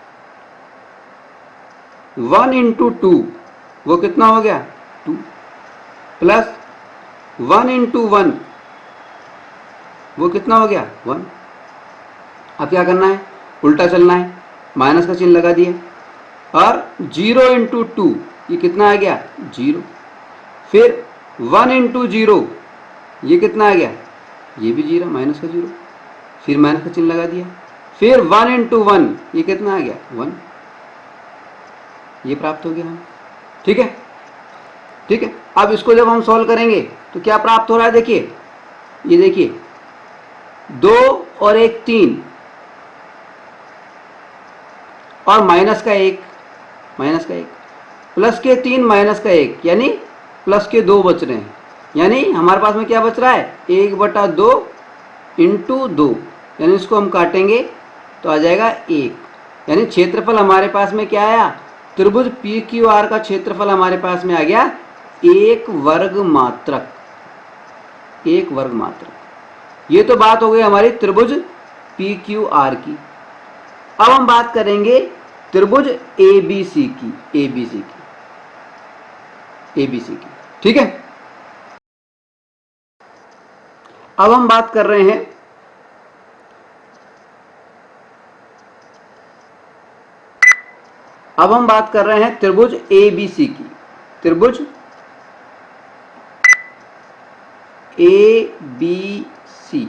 1 × 2, वो कितना हो गया 2, प्लस 1 × 1, वो कितना हो गया 1। अब क्या करना है, उल्टा चलना है, माइनस का चिन्ह लगा दिया, और 0 × 2, ये कितना आ गया 0, फिर 1 × 0, ये कितना आ गया, ये भी 0, माइनस का 0, फिर माइनस का चिन्ह लगा दिया, फिर 1 × 1, ये कितना आ गया 1, ये प्राप्त हो गया हम। ठीक है, ठीक है। अब इसको जब हम सॉल्व करेंगे तो क्या प्राप्त हो रहा है, देखिए ये देखिए 2 और 1 3, और माइनस का 1, माइनस का 1, प्लस के 3 माइनस का 1, यानी प्लस के 2 बच रहे हैं, यानी हमारे पास में क्या बच रहा है 1/2 × 2, यानी इसको हम काटेंगे तो आ जाएगा 1, यानी क्षेत्रफल हमारे पास में क्या आया, त्रिभुज PQR का क्षेत्रफल हमारे पास में आ गया 1 वर्ग मात्रक, 1 वर्ग मात्रक। ये तो बात हो गई हमारी त्रिभुज PQR की। अब हम बात करेंगे त्रिभुज ABC की, ABC की। ठीक है, अब हम बात कर रहे हैं त्रिभुज ABC की, त्रिभुज ABC।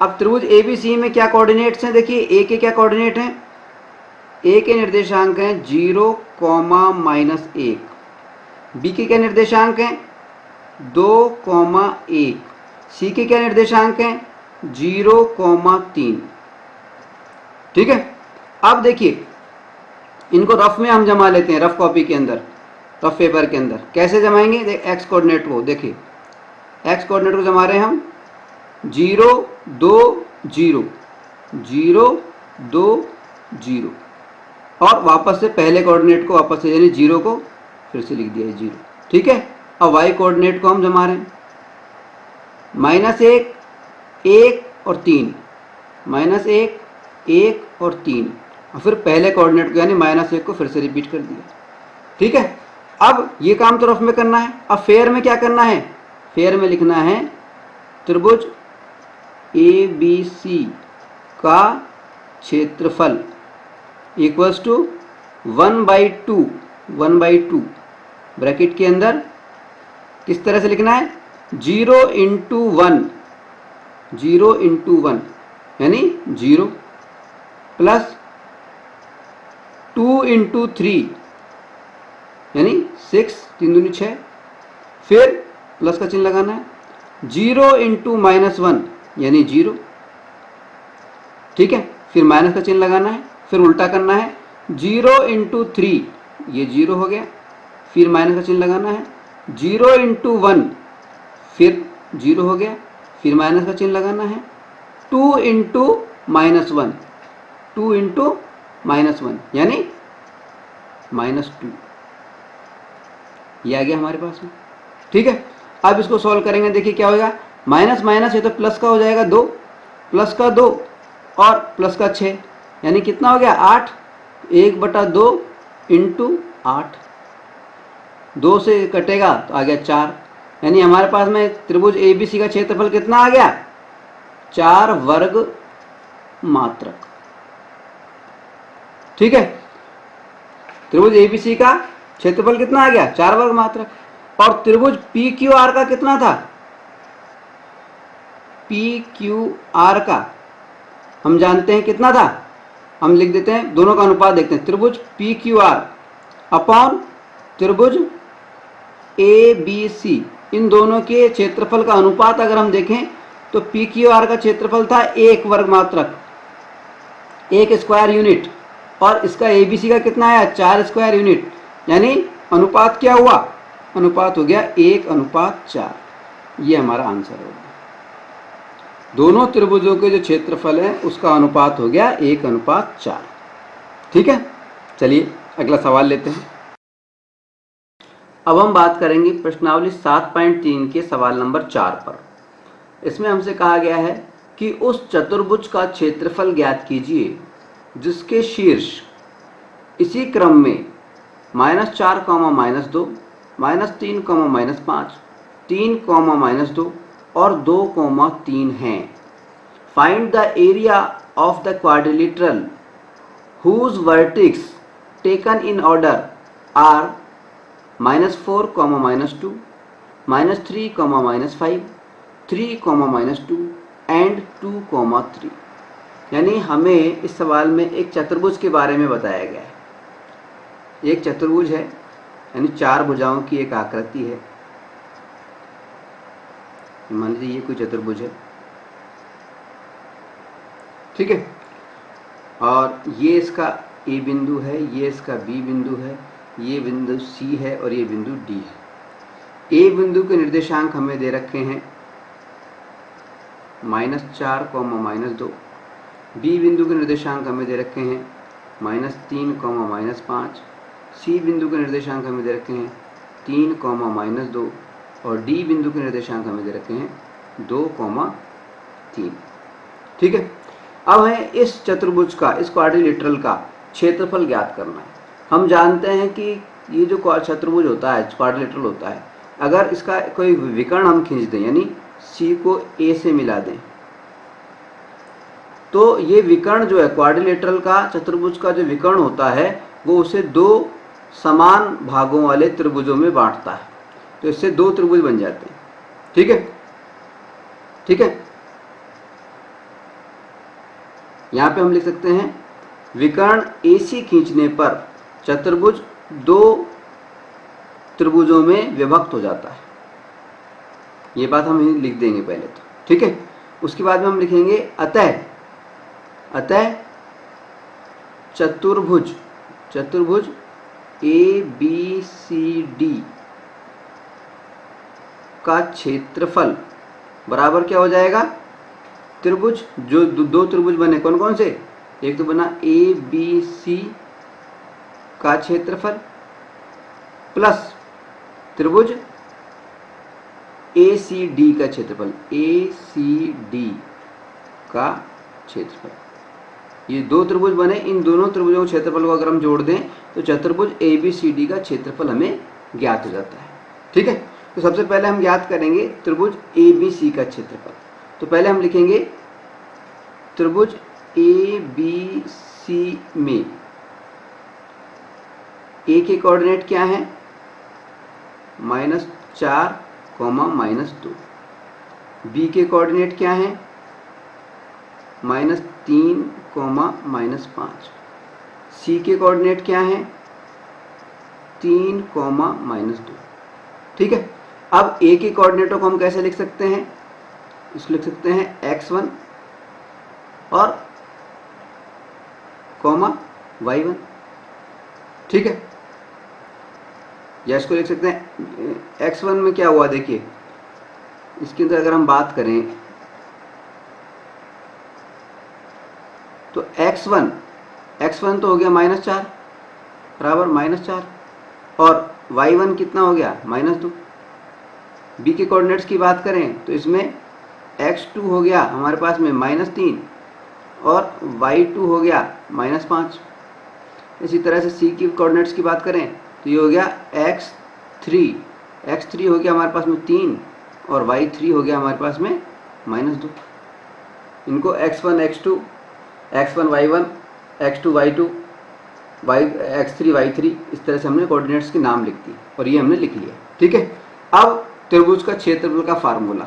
अब त्रिभुज ABC में क्या कोऑर्डिनेट्स हैं, देखिए A के क्या कोऑर्डिनेट हैं, A के निर्देशांक हैं 0, -1, B के क्या निर्देशांक हैं 2, 1, C के क्या निर्देशांक हैं 0, 3। ठीक है, अब देखिए इनको रफ में हम जमा लेते हैं, रफ कॉपी के अंदर, रफ पेपर के अंदर। कैसे जमाएंगे, एक्स कोऑर्डिनेट को, देखिए एक्स कोऑर्डिनेट को जमा रहे हैं हम 0 2 0 0 2 0, और वापस से पहले कोऑर्डिनेट को वापस से यानी 0 को फिर से लिख दिया 0। ठीक है, अब वाई कोऑर्डिनेट को हम जमा रहे हैं -1 1 और 3, -1 1 और 3, और फिर पहले कोऑर्डिनेट को यानी -1 को फिर से रिपीट कर दिया। ठीक है, अब ये काम तो रफ में करना है। अब फेयर में क्या करना है, फेयर में लिखना है त्रिभुज ABC का क्षेत्रफल इक्वल्स टू 1/2 ब्रैकेट के अंदर किस तरह से लिखना है 0 × 1 यानी 0, प्लस 2 × 3 यानी 6, 3 दूनी 6, फिर प्लस का चिन्ह लगाना है 0 × -1 यानी 0। ठीक है, फिर माइनस का चिन्ह लगाना है, फिर उल्टा करना है 0 × 3, ये 0 हो गया, फिर माइनस का चिन्ह लगाना है 0 × 1, फिर 0 हो गया, फिर माइनस का चिन्ह लगाना है 2 × -1, 2 × -1 यानी -2, ये आ गया हमारे पास में। ठीक है, अब इसको सॉल्व करेंगे, देखिए क्या होगा, माइनस माइनस ये तो प्लस का हो जाएगा 2, प्लस का 2 और प्लस का 6, यानी कितना हो गया 8, 1/2 × 8, 2 से कटेगा तो आ गया 4, यानी हमारे पास में त्रिभुज ए बी सी का क्षेत्रफल कितना आ गया, 4 वर्ग मात्रक। ठीक है, त्रिभुज ए बी सी का क्षेत्रफल कितना आ गया, 4 वर्ग मात्रक। और त्रिभुज पी क्यू आर का कितना था, पी क्यू आर का हम जानते हैं कितना था, हम लिख देते हैं, दोनों का अनुपात देखते हैं। त्रिभुज पी क्यू आर अपॉन त्रिभुज ए बी सी, इन दोनों के क्षेत्रफल का अनुपात अगर हम देखें तो पी क्यू आर का क्षेत्रफल था 1 वर्ग मात्रक, 1 स्क्वायर यूनिट, और इसका ए बी सी का कितना आया, 4 स्क्वायर यूनिट, यानी अनुपात क्या हुआ, अनुपात हो गया 1:4। ये हमारा आंसर होगा। दोनों त्रिभुजों के जो क्षेत्रफल है उसका अनुपात हो गया 1:4। ठीक है, चलिए अगला सवाल लेते हैं। अब हम बात करेंगे प्रश्नावली 7.3 के सवाल नंबर 4 पर। इसमें हमसे कहा गया है कि उस चतुर्भुज का क्षेत्रफल ज्ञात कीजिए जिसके शीर्ष इसी क्रम में -4, -2, -3, -5, 3, -2 और 2, 3 हैं। Find the area of the quadrilateral whose vertex taken in order are -4, -2, -3, -5, 3, -2 and 2, 3। यानी हमें इस सवाल में एक चतुर्भुज के बारे में बताया गया है। एक चतुर्भुज है, यानी 4 भुजाओं की एक आकृति है। मान लीजिए ये कोई चतुर्भुज है, ठीक है, और ये इसका ए बिंदु है, ये इसका बी बिंदु है, ये बिंदु सी है और ये बिंदु डी है। ए बिंदु के निर्देशांक हमें दे रखे हैं -4, -2। बी बिंदु के निर्देशांक हमें दे रखे हैं -3, -5। सी बिंदु के निर्देशांक हमें दे रखे हैं 3, -2 और डी बिंदु के निर्देशांक हमें दे रखे हैं 2, 3। ठीक है, अब हमें इस चतुर्भुज का, इस क्वाड्रिलेटरल का क्षेत्रफल ज्ञात करना है। हम जानते हैं कि ये जो चतुर्भुज होता है, क्वाड्रिलेटरल होता है, अगर इसका कोई विकर्ण हम खींच दें, यानी सी को ए से मिला दें, तो ये विकर्ण जो है क्वाड्रिलेटरल का, चतुर्भुज का जो विकर्ण होता है वो उसे 2 समान भागों वाले त्रिभुजों में बांटता है, तो इससे 2 त्रिभुज बन जाते हैं। ठीक है, ठीक है, यहाँ पे हम लिख सकते हैं विकर्ण AC खींचने पर चतुर्भुज 2 त्रिभुजों में विभक्त हो जाता है। ये बात हम लिख देंगे पहले तो, ठीक है। उसके बाद में हम लिखेंगे अतः चतुर्भुज ABCD का क्षेत्रफल बराबर क्या हो जाएगा, त्रिभुज जो 2 त्रिभुज बने, कौन कौन से, एक तो बना ABC का क्षेत्रफल प्लस त्रिभुज ACD का क्षेत्रफल, ACD का क्षेत्रफल। ये 2 त्रिभुज बने, इन दोनों त्रिभुजों के क्षेत्रफल को अगर हम जोड़ दें तो चतुर्भुज ABCD का क्षेत्रफल हमें ज्ञात हो जाता है। ठीक है, तो सबसे पहले हम ज्ञात करेंगे त्रिभुज ABC का क्षेत्रफल। तो पहले हम लिखेंगे त्रिभुज ABC में A के कोऑर्डिनेट क्या है, -4, -2। B के कोऑर्डिनेट क्या है, -3, -5। C के कोऑर्डिनेट क्या है, 3, -2। ठीक है, अब A के कोऑर्डिनेटों को हम कैसे लिख सकते हैं, इसको लिख सकते हैं x1 और y1। ठीक है, या इसको लिख सकते हैं x1 में क्या हुआ, देखिए इसके अंदर अगर हम बात करें तो x1 तो हो गया -4 बराबर -4 और y1 कितना हो गया, -2। b के कोऑर्डिनेट्स की बात करें तो इसमें x2 हो गया हमारे पास में -3 और y2 हो गया -5। इसी तरह से c की कोऑर्डिनेट्स की बात करें तो ये हो गया x3 हो गया हमारे पास में 3 और y3 हो गया हमारे पास में -2। इनको x1 x2 x1 y1 x2 y2 x3 y3 इस तरह से हमने कोऑर्डिनेट्स के नाम लिख दिए और ये हमने लिख लिया। ठीक है, अब त्रिभुज का क्षेत्रफल का फार्मूला,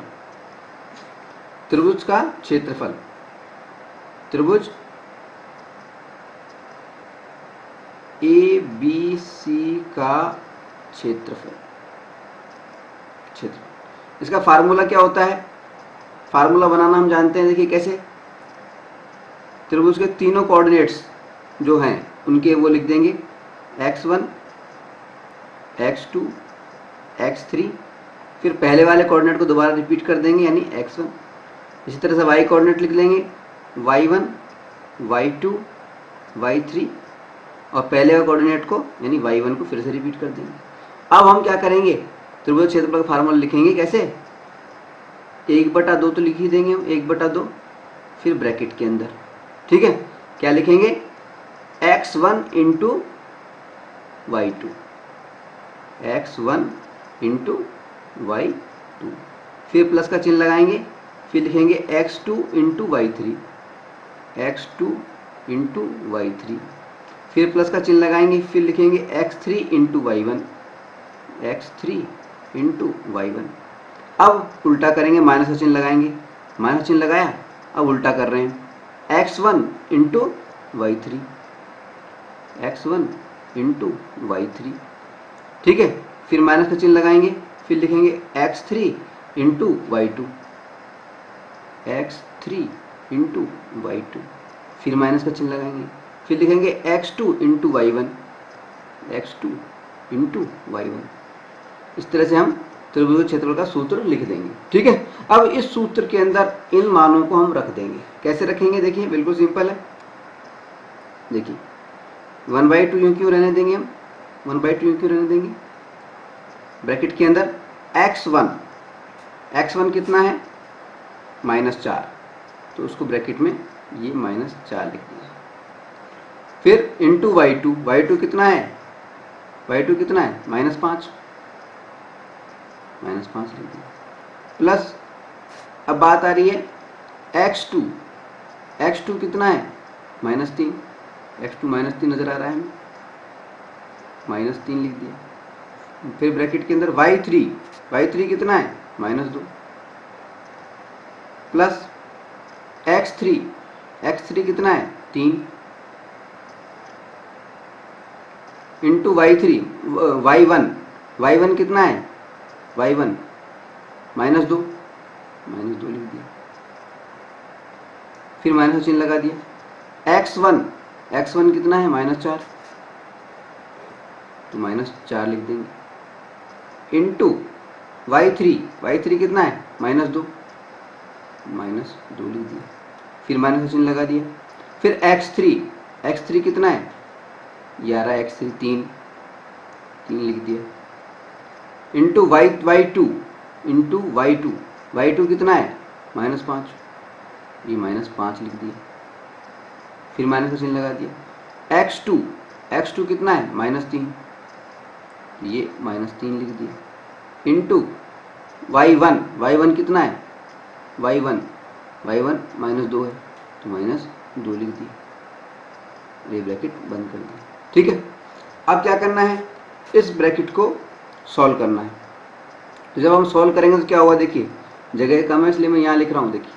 त्रिभुज का क्षेत्रफल, त्रिभुज ABC का क्षेत्रफल, इसका फार्मूला क्या होता है? फार्मूला बनाना हम जानते हैं। देखिए कैसे, त्रिभुज के तीनों कोऑर्डिनेट्स जो हैं उनके वो लिख देंगे x1 x2 x3, फिर पहले वाले कोऑर्डिनेट को दोबारा रिपीट कर देंगे यानी x1। इसी तरह से y कोऑर्डिनेट लिख लेंगे y1 y2 y3 और पहले वाले कोऑर्डिनेट को यानी y1 को फिर से रिपीट कर देंगे। अब हम क्या करेंगे, त्रिभुज क्षेत्रफल का फार्मूला लिखेंगे कैसे, 1/2 तो लिख ही देंगे हम, 1/2 फिर ब्रैकेट के अंदर। ठीक है, क्या लिखेंगे, x1 into y2, x1 into y2, फिर प्लस का चिन्ह लगाएंगे, फिर लिखेंगे x2 into y3, x2 into y3, फिर प्लस का चिन्ह लगाएंगे, फिर लिखेंगे x3 into y1, x3 into y1। अब उल्टा करेंगे, माइनस का चिन्ह लगाएंगे, माइनस चिन्ह लगाया, अब उल्टा कर रहे हैं, x1 into y3, x1 into y3। ठीक है, फिर माइनस का चिन्ह लगाएंगे, फिर लिखेंगे x3 into y2, x3 into y2, फिर माइनस का चिन्ह लगाएंगे, फिर लिखेंगे x2 into y1, x2 into y1। इस तरह से हम त्रिभुज क्षेत्रफल का सूत्र लिख देंगे। ठीक है, अब इस सूत्र के अंदर इन मानों को हम रख देंगे। कैसे रखेंगे, देखिए बिल्कुल सिंपल है। देखिए 1/2 यूँ क्यों रहने देंगे हम, 1/2 यूँ क्यों रहने देंगे, ब्रैकेट के अंदर x1 कितना है, -4, तो उसको ब्रैकेट में ये -4 लिख दीजिए। फिर इंटू y2 कितना है, y2 कितना है, -5 लिख दिया, प्लस अब बात आ रही है x2 कितना है, -3, x2 -3 नजर आ रहा है हमें, -3 लिख दिया। फिर ब्रैकेट के अंदर y3 कितना है, -2, प्लस x3 कितना है, 3, इंटू y1 कितना है, y1 -2 लिख दिया, फिर माइनस का चिन्ह लगा दिया। x1 कितना है, -4, तो -4 लिख देंगे, इंटू y3 कितना है, -2 लिख दिया, फिर माइनस का चिन्ह लगा दिया। फिर x3 कितना है, 11, x3 3 लिख दिया, इंटू y2 कितना है, -5, ये -5 लिख दिया, फिर माइनस का चिन्ह लगा दिया। x2 कितना है, -3, ये -3 लिख दिया, इंटू y1 कितना है, y1 -2 है, तो -2 लिख दिया, ये ब्रैकेट बंद कर दिया। ठीक है, अब क्या करना है, इस ब्रैकेट को सॉल्व करना है। तो जब हम सॉल्व करेंगे तो क्या होगा, देखिए जगह कम है इसलिए मैं यहाँ लिख रहा हूँ। देखिए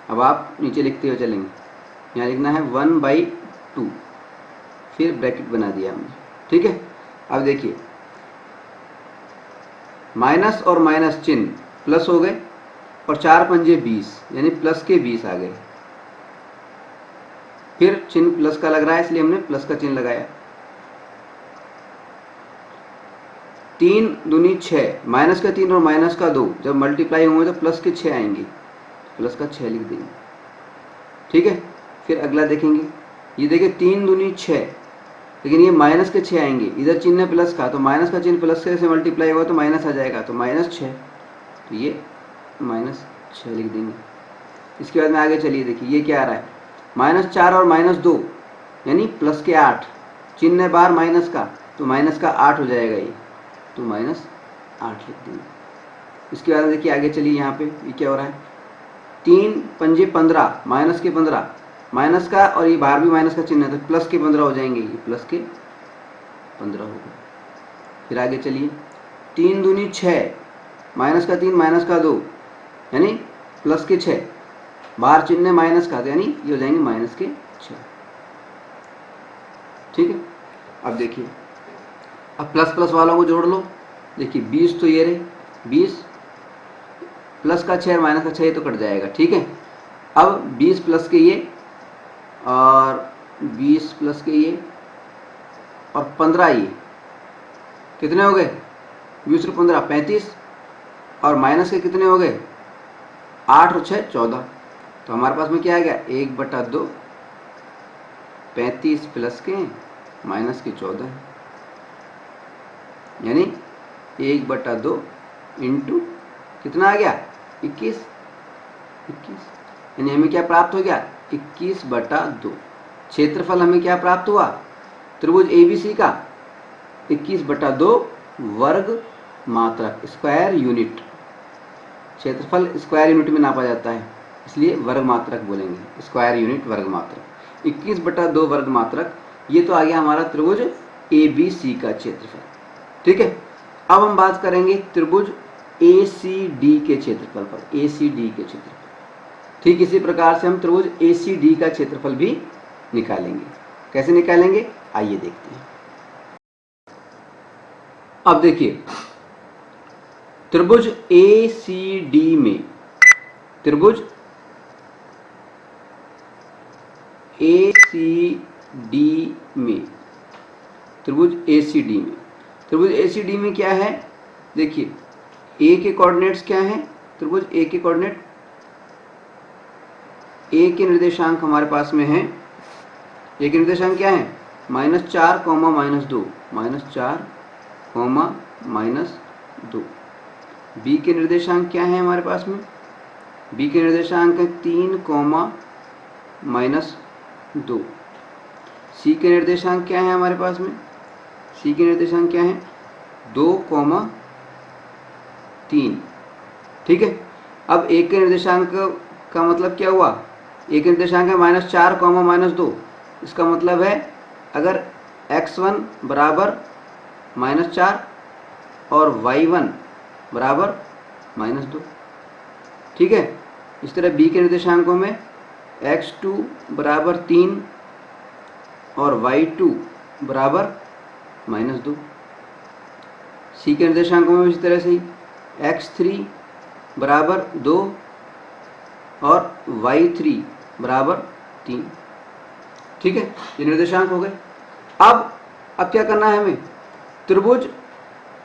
अब आप नीचे लिखते हुए चलेंगे, यहाँ लिखना है 1/2, फिर ब्रैकेट बना दिया हमने। ठीक है, अब देखिए माइनस और माइनस चिन्ह प्लस हो गए और 4 पंजे 20 यानी प्लस के 20 आ गए। फिर चिन्ह प्लस का लग रहा है इसलिए हमने प्लस का चिन्ह लगाया। 3 दूनी 6, माइनस का 3 और माइनस का 2 जब मल्टीप्लाई होंगे तो प्लस के 6 आएंगे, प्लस का 6 लिख देंगे। ठीक है, फिर अगला देखेंगे, ये देखिए 3 दूनी 6, लेकिन ये माइनस के 6 आएंगे, इधर चिन्ह है प्लस का, तो माइनस का चिन्ह प्लस से मल्टीप्लाई होगा तो माइनस आ जाएगा, तो -6, तो ये -6 लिख देंगे। इसके बाद में आगे चलिए, देखिए ये क्या आ रहा है, -4 और -2 यानी प्लस के 8, चिन्ह है बाहर माइनस का, तो माइनस का 8 हो जाएगा ये, तो 8 लिख देंगे। इसके बाद देखिए आगे चलिए, यहाँ पे ये क्या हो रहा है, 3 पंजे 15, माइनस के 15, माइनस का और ये बाहर भी माइनस का चिन्ह है तो प्लस के 15 हो जाएंगे, ये प्लस के 15 हो गए। फिर आगे चलिए, 3 दूनी 6, माइनस का 3 माइनस का 2 यानी प्लस के 6, बाहर चिन्ह है माइनस का यानी ये हो जाएंगे माइनस के 6। ठीक है, अब देखिए, अब प्लस प्लस वालों को जोड़ लो। देखिए 20 तो ये रहे, 20 प्लस का 6 और माइनस का 6 तो कट जाएगा। ठीक है, अब 20 प्लस के ये और 20 प्लस के ये और 15 ये कितने हो गए, 20 और 15 35, और माइनस के कितने हो गए, 8 और 6 14। तो हमारे पास में क्या आ गया, 1/2, 35 प्लस के माइनस के 14, यानी 1/2 इंटू कितना आ गया, 21, यानी हमें क्या प्राप्त हो गया, 21/2। क्षेत्रफल हमें क्या प्राप्त हुआ, त्रिभुज ABC का 21/2 वर्ग मात्रक, स्क्वायर यूनिट। क्षेत्रफल स्क्वायर यूनिट में नापा जाता है, इसलिए वर्ग मात्रक बोलेंगे, स्क्वायर यूनिट वर्ग मात्रक। 21/2 वर्ग मात्रक, ये तो आ गया हमारा त्रिभुज ABC का क्षेत्रफल। ठीक है, अब हम बात करेंगे त्रिभुज ACD के क्षेत्रफल पर, ACD के क्षेत्रफल। ठीक इसी प्रकार से हम त्रिभुज ACD का क्षेत्रफल भी निकालेंगे। कैसे निकालेंगे, आइए देखते हैं। अब देखिए, त्रिभुज ACD में, त्रिभुज ACD में, त्रिभुज ACD में, त्रिभुज ACD में क्या है, देखिए A के कोऑर्डिनेट्स क्या हैं, त्रिभुज A के कोऑर्डिनेट, A के निर्देशांक हमारे पास में हैं, A के निर्देशांक क्या है, -4, -2, -4, -2। B के निर्देशांक क्या है हमारे पास में, B के निर्देशांक है 3, -2। C के निर्देशांक क्या है हमारे पास में, C के निर्देशांक क्या है, 2, 3। ठीक है, अब A के निर्देशांक का मतलब क्या हुआ, A के निर्देशांक है -4, -2। इसका मतलब है अगर x1 बराबर -4 और y1 बराबर -2। ठीक है, इस तरह B के निर्देशांकों में x2 बराबर 3 और y2 बराबर -2। C के निर्देशांकों में इसी तरह से ही x3 बराबर 2 और y3 बराबर 3। ठीक है, ये निर्देशांक हो गए। अब क्या करना है हमें, त्रिभुज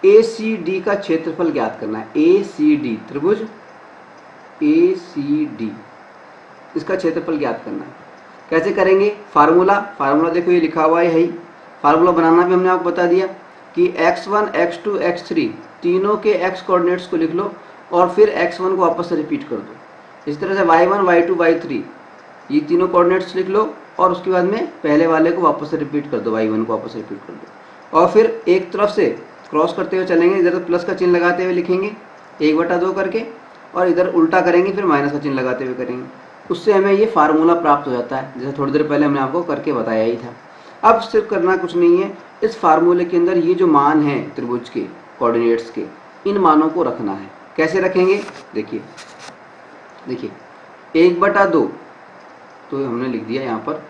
ACD का क्षेत्रफल ज्ञात करना है। ACD, त्रिभुज ACD, इसका क्षेत्रफल ज्ञात करना है। कैसे करेंगे, फार्मूला देखो ये लिखा हुआ है, यही फार्मूला बनाना भी हमने आपको बता दिया कि x1, x2, x3 तीनों के x कोऑर्डिनेट्स को लिख लो और फिर x1 को वापस से रिपीट कर दो। इस तरह से y1, y2, y3 ये तीनों कोऑर्डिनेट्स लिख लो और उसके बाद में पहले वाले को वापस से रिपीट कर दो, y1 को वापस से रिपीट कर दो, और फिर एक तरफ से क्रॉस करते हुए चलेंगे, इधर प्लस का चिन्ह लगाते हुए लिखेंगे 1/2 करके, और इधर उल्टा करेंगे फिर माइनस का चिन्ह लगाते हुए करेंगे। उससे हमें ये फार्मूला प्राप्त हो जाता है, जैसे थोड़ी देर पहले हमने आपको करके बताया ही था। अब सिर्फ करना कुछ नहीं है, इस फार्मूले के अंदर ये जो मान है त्रिभुज के कोऑर्डिनेट्स के, इन मानों को रखना है। कैसे रखेंगे, देखिए 1/2 तो हमने लिख दिया यहाँ पर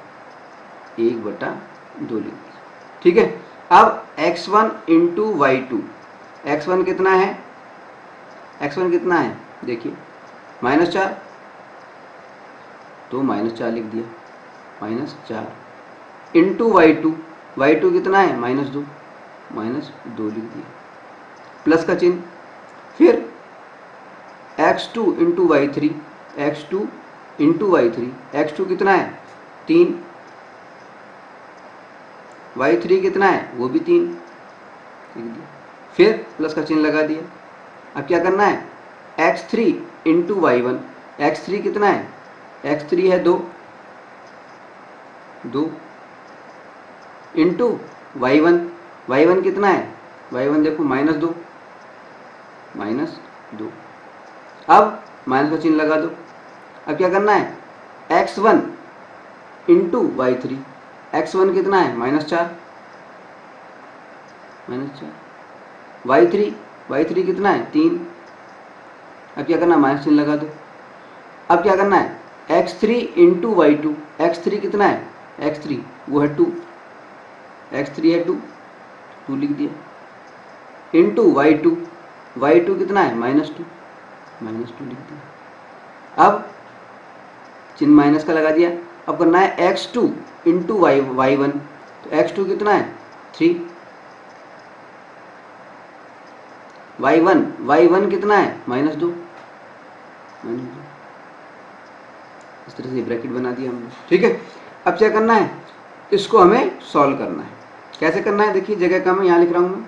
1/2 लिख दिया। ठीक है, अब x1 इंटू y2, x1 कितना है, x1 कितना है, देखिए -4 तो -4 लिख दिया, -4 इंटू y2, y2 कितना है -2, -2 लिख दिया, प्लस का चिन्ह, फिर x2 into y3, x2 into y3, x2 कितना है 3, y3 कितना है वो भी 3 लिख दिया, फिर प्लस का चिन्ह लगा दिया। अब क्या करना है, x3 इंटू y1, x3 कितना है, x3 है 2 इंटू y1, y1 कितना है, y1 देखो -2 -2। अब माइनस का चिन्ह लगा दो। अब क्या करना है, x1 इंटू y3। x1 कितना है, -4, y3 कितना है, 3। अब क्या करना है, माइनस चिन्ह लगा दो। अब क्या करना है, x3 इंटू y2। x3 कितना है, x3 वो है 2, x3 है 2 लिख दिया, इंटू y2 कितना है, -2 लिख दिया। अब चिन्ह माइनस का लगा दिया। अब करना है x2 इंटू y1। तो x2 कितना है, 3, y1 कितना है, -2। इस तरह से ब्रैकेट बना दिया हमने, ठीक है। अब क्या करना है, इसको हमें सॉल्व करना है। कैसे करना है, देखिए जगह कम है, यहाँ लिख रहा हूँ मैं,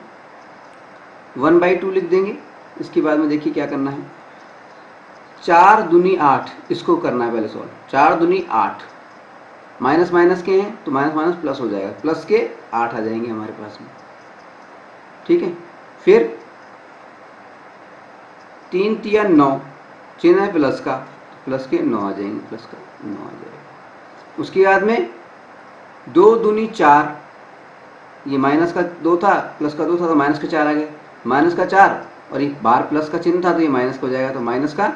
1/2 लिख देंगे। इसके बाद में देखिए क्या करना है, 4 दूनी 8, इसको करना है पहले सॉल्व। 4 दूनी 8, माइनस माइनस के हैं तो माइनस माइनस प्लस हो जाएगा, प्लस के 8 आ जाएंगे हमारे पास में, ठीक है। फिर 3 तिया 9, चिन्ह है प्लस का, प्लस के 9 आ जाएंगे, प्लस का 9 आ जाएगा। उसके बाद में 2 दूनी 4, ये माइनस का 2 था, प्लस का 2 था, तो माइनस का 4 आ गए। माइनस का 4 और ये बाहर प्लस का चिन्ह था तो ये माइनस का हो जाएगा, तो माइनस का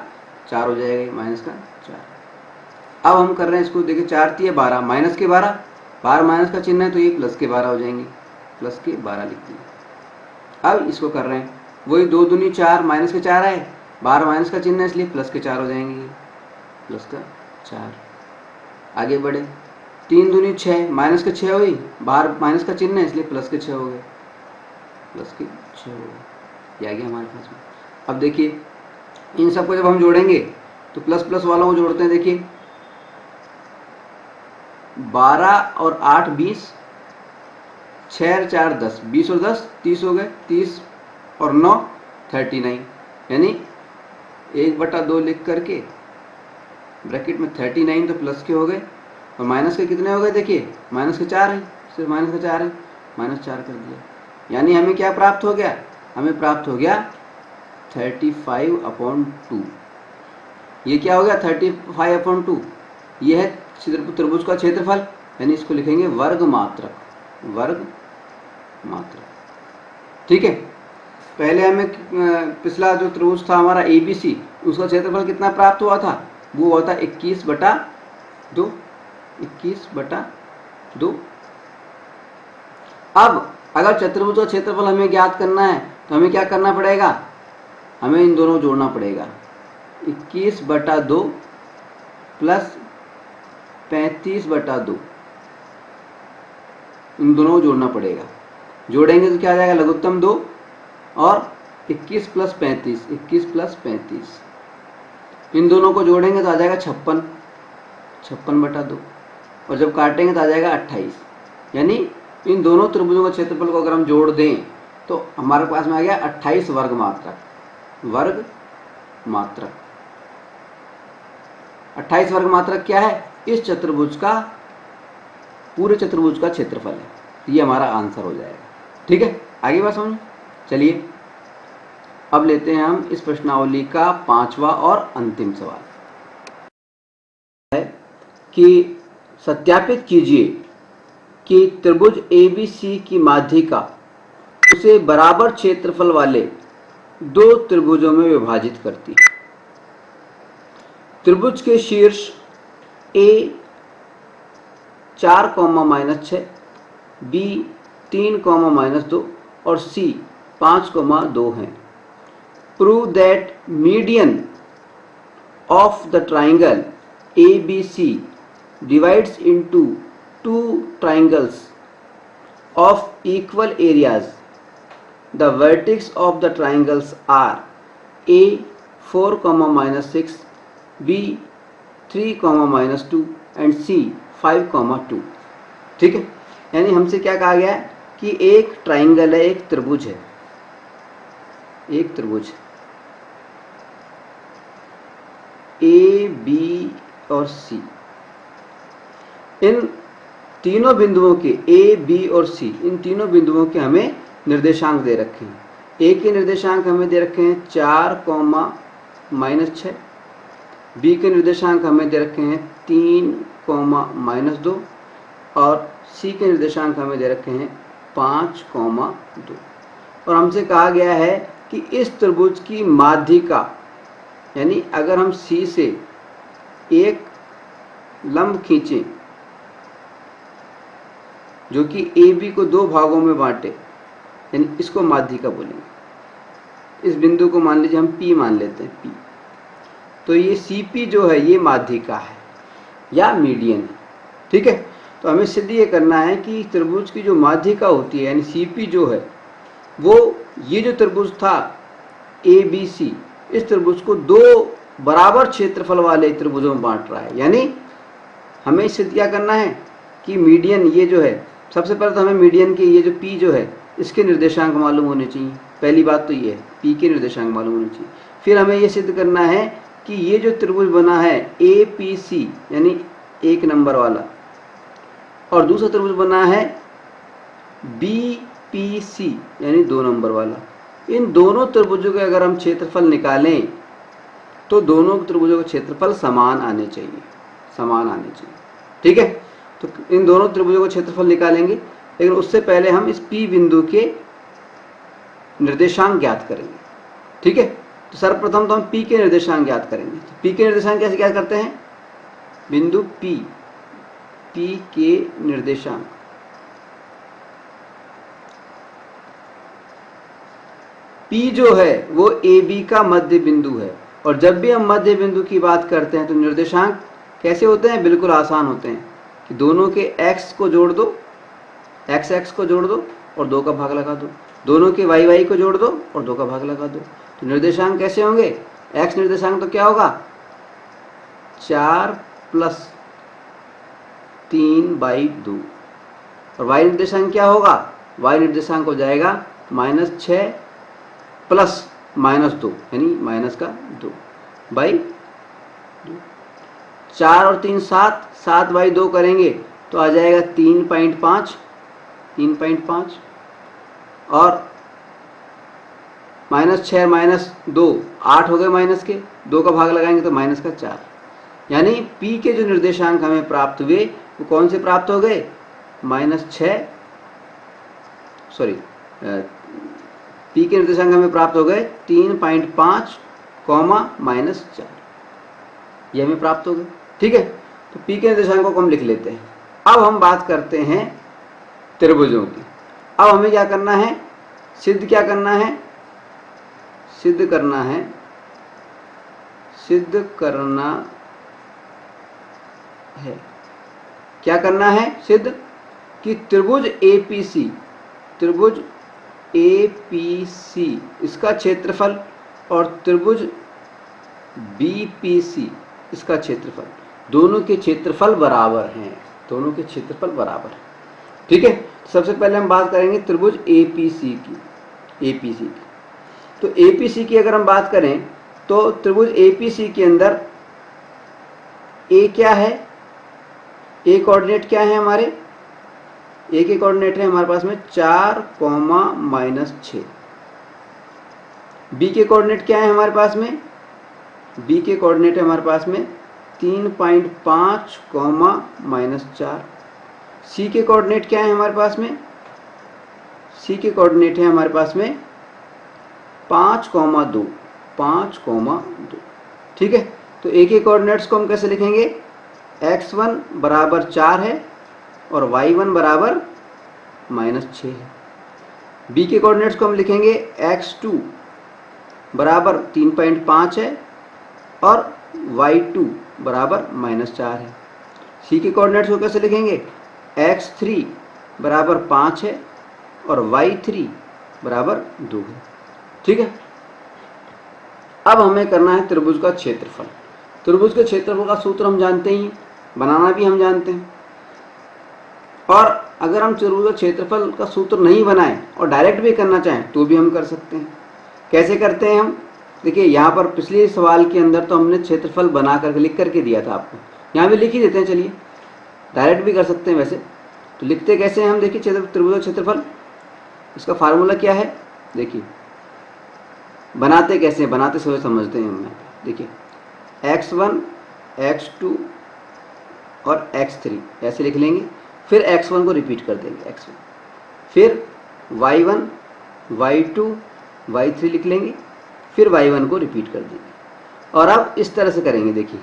4 हो जाएगा, ये माइनस का 4। अब हम कर रहे हैं इसको, देखिए 4 तिया 12, माइनस के 12, बाहर माइनस का चिन्ह है तो ये प्लस के 12 हो जाएंगे, प्लस के 12 लिख दिए। अब इसको कर रहे हैं, वही 2 दूनी 4, माइनस के 4 आए, बाहर माइनस का चिन्ह है इसलिए प्लस के 4 हो जाएंगे, प्लस का 4। आगे बढ़े, 3 दूनी 6, माइनस के 6 हुई, बाहर माइनस का चिन्ह है इसलिए प्लस के 6 हो गए, प्लस के 6 हो गए, ये आ गया हमारे पास में। अब देखिए इन सबको जब हम जोड़ेंगे तो प्लस प्लस वालों को जोड़ते हैं। देखिए 12 और 8 20, 6 और 4 10, 20 और 10 30 हो गए, 30 और 9 39, यानी 1/2 लिख करके ब्रैकेट में 39, तो प्लस के हो गए और माइनस के कितने हो गए, देखिए माइनस के 4 है, सिर्फ माइनस का 4 है, -4 कर दिया। यानी हमें क्या प्राप्त हो गया, हमें प्राप्त हो गया 35/2। ये क्या हो गया, 35/2, ये है त्रिभुज का क्षेत्रफल, यानी इसको लिखेंगे वर्ग मात्रक, ठीक है। पहले हमें पिछला जो त्रिभुज था हमारा ABC, उसका क्षेत्रफल कितना प्राप्त हुआ था, वो हुआ था 21/2। अब अगर चतुर्भुज का क्षेत्रफल हमें ज्ञात करना है तो हमें क्या करना पड़ेगा, हमें इन दोनों जोड़ना पड़ेगा, 21/2 प्लस 35/2, इन दोनों को जोड़ना पड़ेगा। जोड़ेंगे तो क्या आ जाएगा, लघुत्तम 2 और 21 प्लस 35, इन दोनों को जोड़ेंगे तो आ जाएगा 56/2, और जब काटेंगे तो आ जाएगा 28। यानी इन दोनों त्रिभुजों का क्षेत्रफल को अगर हम जोड़ दें तो हमारे पास में आ गया 28 वर्ग मात्रक। 28 वर्ग मात्रक क्या है, इस चतुर्भुज का, पूरे चतुर्भुज का क्षेत्रफल है। ये हमारा आंसर हो जाएगा, ठीक है। आगे बात समझ, चलिए अब लेते हैं हम इस प्रश्नावली का 5वां और अंतिम सवाल है कि सत्यापित कीजिए कि त्रिभुज ABC की माध्यिका उसे बराबर क्षेत्रफल वाले 2 त्रिभुजों में विभाजित करती है। त्रिभुज के शीर्ष A 4, B 3, -2 और C 5, 2 हैं। Prove that median of the triangle ABC divides into 2 triangles of equal areas. The vertex of the triangles are A 4, -6, B 3, -2 and C 5, 2। ठीक है, यानी हमसे क्या कहा गया है कि एक ट्राइंगल है, एक त्रिभुज है, A, B और C, इन तीनों बिंदुओं के A, B और C, इन तीनों बिंदुओं के हमें निर्देशांक दे रखे हैं। ए के निर्देशांक हमें दे रखे हैं 4, -6। बी के निर्देशांक हमें दे रखे हैं 3, -2 और सी के निर्देशांक हमें दे रखे हैं 5, 2। और हमसे कहा गया है कि इस त्रिभुज की माध्यिका, यानी अगर हम सी से एक लंब खींचें जो कि ए बी को 2 भागों में बांटे, यानी इसको माध्यिका बोलेंगे। इस बिंदु को मान लीजिए हम P मान लेते हैं, P। तो ये CP जो है ये माध्यिका है या मीडियन है, ठीक है। तो हमें सिद्ध ये करना है कि त्रिभुज की जो माध्यिका होती है यानी CP जो है वो ये जो त्रिभुज था ABC, इस त्रिभुज को 2 बराबर क्षेत्रफल वाले त्रिभुजों में बांट रहा है। यानी हमें सिद्ध क्या करना है कि मीडियन ये जो है, सबसे पहले तो हमें मीडियन के ये जो P जो है इसके निर्देशांक मालूम होने चाहिए। पहली बात तो ये है, P के निर्देशांक मालूम होने चाहिए। फिर हमें ये सिद्ध करना है कि ये जो त्रिभुज बना है APC यानी 1 नंबर वाला, और दूसरा त्रिभुज बना है BPC यानी 2 नंबर वाला, इन दोनों त्रिभुजों के अगर हम क्षेत्रफल निकालें तो दोनों त्रिभुजों के क्षेत्रफल समान आने चाहिए, समान आने चाहिए, ठीक है। तो इन दोनों त्रिभुजों का क्षेत्रफल निकालेंगे, लेकिन उससे पहले हम इस P बिंदु के निर्देशांक ज्ञात करेंगे, ठीक है। तो सर्वप्रथम तो हम P के निर्देशांक ज्ञात करेंगे। तो P के निर्देशांक कैसे ज्ञात करते हैं? बिंदु P के निर्देशांक, P जो है वो AB का मध्य बिंदु है, और जब भी हम मध्य बिंदु की बात करते हैं तो निर्देशांक कैसे होते हैं? बिल्कुल आसान होते हैं कि दोनों के x को जोड़ दो, x को जोड़ दो और 2 का भाग लगा दो, दोनों के y को जोड़ दो और 2 का भाग लगा दो। तो निर्देशांक कैसे होंगे? x निर्देशांक तो क्या होगा? 4 + 3/2, और y निर्देशांक क्या होगा? y निर्देशांक हो जाएगा -6 + -2 यानी -2/2। 4 और 3 7, 7/2 करेंगे तो आ जाएगा 3.5, और -6 - 2 8 हो गए माइनस के, 2 का भाग लगाएंगे तो -4। यानी P के जो निर्देशांक हमें प्राप्त हुए वो कौन से प्राप्त हो गए? P के निर्देशांक हमें प्राप्त हो गए 3.5, -4, ये हमें प्राप्त हो गए, ठीक है। तो P के निर्देशांकों को हम लिख लेते हैं। अब हम बात करते हैं त्रिभुजों की। अब हमें क्या करना है? सिद्ध करना है क्या करना है? सिद्ध कि त्रिभुज APC इसका क्षेत्रफल और त्रिभुज BPC इसका क्षेत्रफल, दोनों के क्षेत्रफल बराबर हैं, ठीक है। सबसे पहले हम बात करेंगे त्रिभुज APC की। तो APC की अगर हम बात करें तो त्रिभुज APC के अंदर A क्या है? A कोऑर्डिनेट क्या है हमारे? A के कोऑर्डिनेट है हमारे पास में 4, -6। B के कोऑर्डिनेट क्या है हमारे पास में? B के कोऑर्डिनेट है हमारे पास में 3.5, -4। C के कोऑर्डिनेट क्या है हमारे पास में? C के कोऑर्डिनेट है हमारे पास में 5, 2, ठीक है। तो A के कोऑर्डिनेट्स को हम कैसे लिखेंगे? x1 बराबर 4 है और y1 बराबर -6 है। B के कोऑर्डिनेट्स को हम लिखेंगे x2 बराबर 3.5 है और y2 बराबर -4 है। C के कोऑर्डिनेट्स को कैसे लिखेंगे? x3 बराबर 5 है और y3 बराबर 2 है, ठीक है। अब हमें करना है त्रिभुज का क्षेत्रफल। त्रिभुज के क्षेत्रफल का सूत्र हम जानते ही, बनाना भी हम जानते हैं। और अगर हम त्रिभुज का क्षेत्रफल का सूत्र नहीं बनाएं और डायरेक्ट भी करना चाहें तो भी हम कर सकते हैं। कैसे करते हैं हम? देखिए यहाँ पर पिछले सवाल के अंदर तो हमने क्षेत्रफल बना करके लिख करके दिया था आपको, यहाँ भी लिख ही देते हैं। चलिए डायरेक्ट भी कर सकते हैं वैसे, तो लिखते कैसे हैं हम? देखिए त्रिभुज का क्षेत्रफल, इसका फार्मूला क्या है? देखिए बनाते कैसे हैं, बनाते समय समझते हैं हम। देखिए x1 x2 और x3 ऐसे लिख लेंगे, फिर x1 को रिपीट कर देंगे x1, फिर y1 y2 y3 लिख लेंगे, फिर y1 को रिपीट कर देंगे। और अब इस तरह से करेंगे। देखिए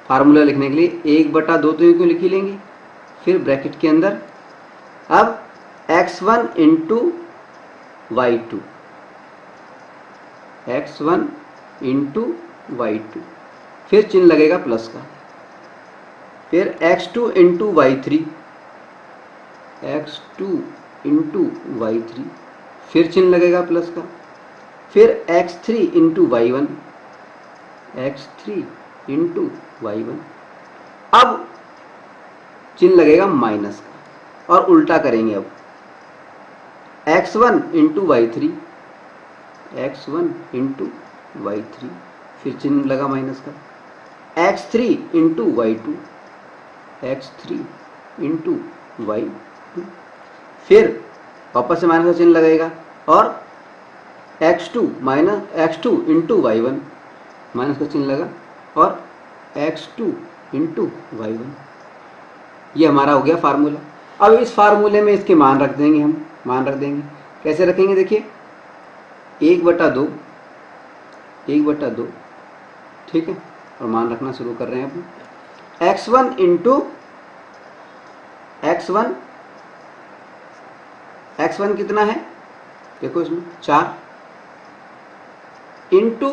फार्मूला लिखने के लिए 1/2 तो क्यों लिख ही लेंगे, फिर ब्रैकेट के अंदर अब x1 into y2, x1 into y2, फिर चिन्ह लगेगा प्लस का, फिर x2 into y3, x2 into y3, फिर चिन्ह लगेगा प्लस का, फिर x3 into y1, x3 into y1, अब चिन्ह लगेगा माइनस का, और उल्टा करेंगे। अब x1 into y3, x1 into y3, फिर चिन्ह लगा माइनस का, x3 into y2, x3 into y2, फिर वापस से माइनस का चिन्ह लगेगा, और x2 इंटू y1, माइनस का चिन्ह लगा, और x2 इंटू y1। ये हमारा हो गया फार्मूला। अब इस फार्मूले में इसके मान रख देंगे, हम मान रख देंगे। कैसे रखेंगे, देखिए 1/2, 1/2, ठीक है, और मान रखना शुरू कर रहे हैं अब। x1 इंटू x1, x1 कितना है, देखो इसमें 4, इंटू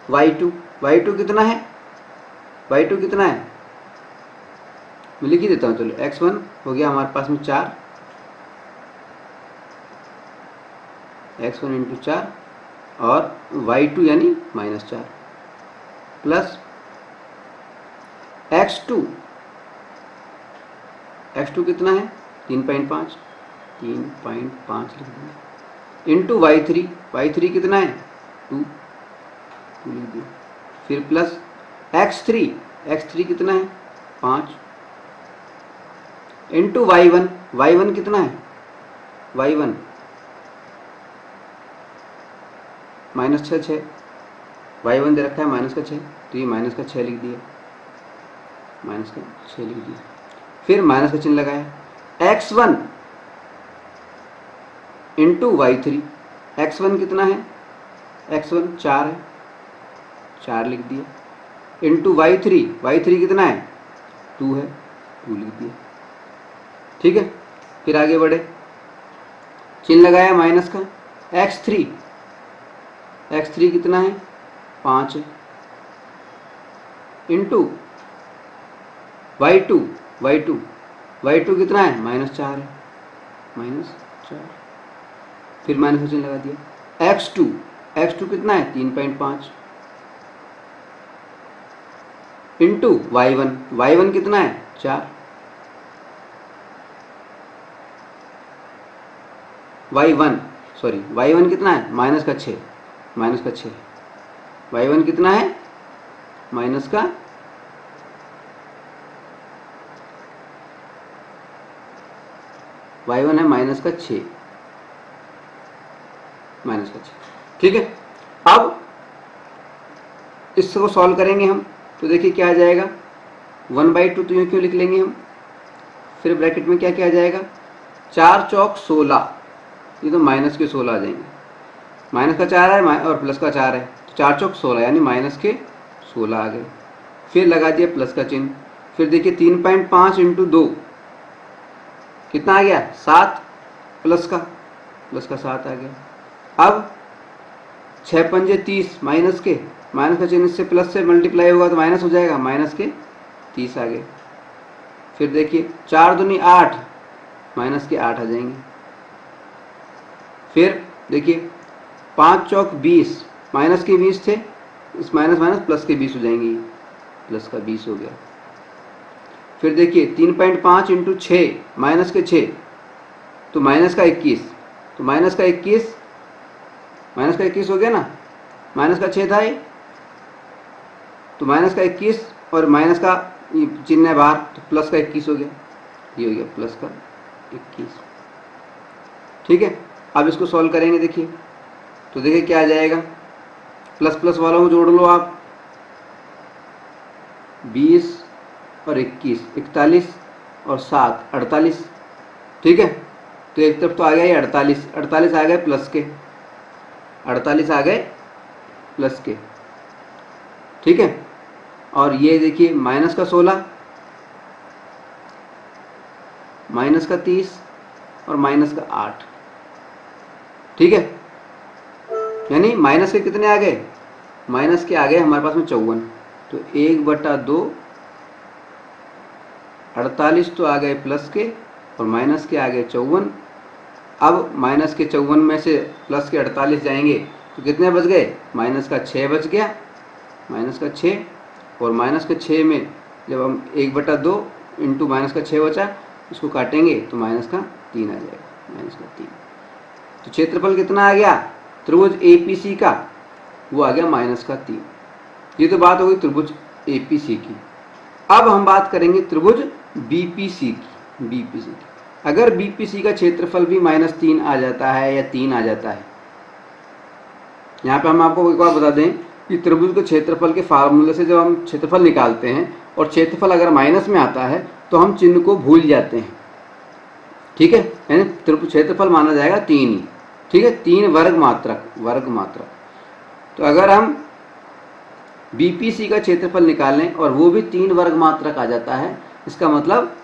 y2, y2 कितना है, y2 कितना है, मैं लिख ही देता हूँ। चलो x1 हो गया हमारे पास में 4, x1 इंटू 4, और y2 यानी -4, प्लस x2, x2 कितना है 3.5, 3.5 लिख देंगे, इंटू y3, y3 कितना है 2 लिख दिया, फिर प्लस x3, x3 कितना है 5, इंटू y1, y1 कितना है, y1 -6, y1 दे रखा है -6, तो ये -6 लिख दिया, -6 लिख दिया, फिर माइनस का चिन्ह लगाया। x1 इंटू y3, x1 कितना है, x1 4 है, 4 लिख दिया, इंटू y3, y3 कितना है 2 है, 2 लिख दिया, ठीक है। फिर आगे बढ़े, चिन्ह लगाया माइनस का, x3, x3 कितना है 5 है, इंटू y2, y2 कितना है -4 है, -4, फिर माइनस का चिन्ह लगा दिया। x2 कितना है 3.5, इंटू y1 कितना है 4, y1 कितना है -6, y1 कितना है माइनस का y1 है -6, ठीक है। अब इसको सॉल्व करेंगे हम, तो देखिए क्या आ जाएगा, 1/2 तो यूँ क्यों लिख लेंगे हम, फिर ब्रैकेट में क्या क्या आ जाएगा, 4 चौक 16, ये तो माइनस के 16 आ जाएंगे, माइनस का 4 है और प्लस का 4 है, तो 4 चौक 16 यानी माइनस के 16 आ गए, फिर लगा दिया प्लस का चिन्ह, फिर देखिए 3.5 इंटू 2 कितना आ गया 7, प्लस का 7 आ गया। अब 6 पंजे 30, माइनस का चिन्ह से प्लस से मल्टीप्लाई होगा तो माइनस हो जाएगा, माइनस के 30 आ गए। फिर देखिए 4 दूनी 8, माइनस के 8 आ जाएंगे। फिर देखिए 5 चौक 20, माइनस के 20 थे, इस माइनस प्लस के 20 हो जाएंगे, प्लस का 20 हो गया। फिर देखिए 3.5 इंटू 6, माइनस के 6 तो माइनस का 21, तो माइनस का 21 हो गया ना, माइनस का 6 था ये, तो माइनस का 21 और माइनस का चिन्ह है बाहर, तो प्लस का 21 हो गया, ये हो गया प्लस का 21, ठीक है। अब इसको सॉल्व करेंगे, देखिए तो देखिए क्या आ जाएगा, प्लस प्लस वालों को जोड़ लो आप, 20 और 21, 41 और 7, 48। ठीक है, तो एक तरफ तो आ गया ये 48, 48 आ गए प्लस के, 48 आ गए प्लस के। ठीक है, और ये देखिए माइनस का 16, माइनस का 30 और माइनस का 8। ठीक है, यानी माइनस के कितने आ गए, माइनस के आ गए हमारे पास में 54। तो 1/2, 48 तो आ गए प्लस के और माइनस के आ गए 54। अब माइनस के 54 में से प्लस के 48 जाएंगे तो कितने बच गए, माइनस का 6 बच गया, माइनस का 6। और माइनस के 6 में जब हम 1/2 इंटू माइनस का 6 बचा, इसको काटेंगे तो माइनस का 3 आ जाएगा, माइनस का 3। तो क्षेत्रफल कितना आ गया त्रिभुज APC का, वो आ गया माइनस का 3। ये तो बात हो गई त्रिभुज APC की। अब हम बात करेंगे त्रिभुज BPC की। BPC की अगर BPC का क्षेत्रफल भी -3 आ जाता है या 3 आ जाता है, यहाँ पे हम आपको एक बार बता दें कि त्रिभुज के क्षेत्रफल के फार्मूले से जब हम क्षेत्रफल निकालते हैं और क्षेत्रफल अगर माइनस में आता है तो हम चिन्ह को भूल जाते हैं। ठीक है, यानी त्रिभुज क्षेत्रफल माना जाएगा 3 ही। ठीक है, 3 वर्ग मात्रक। तो अगर हम BPC का क्षेत्रफल निकालें और वो भी 3 वर्ग मात्रक आ जाता है, इसका मतलब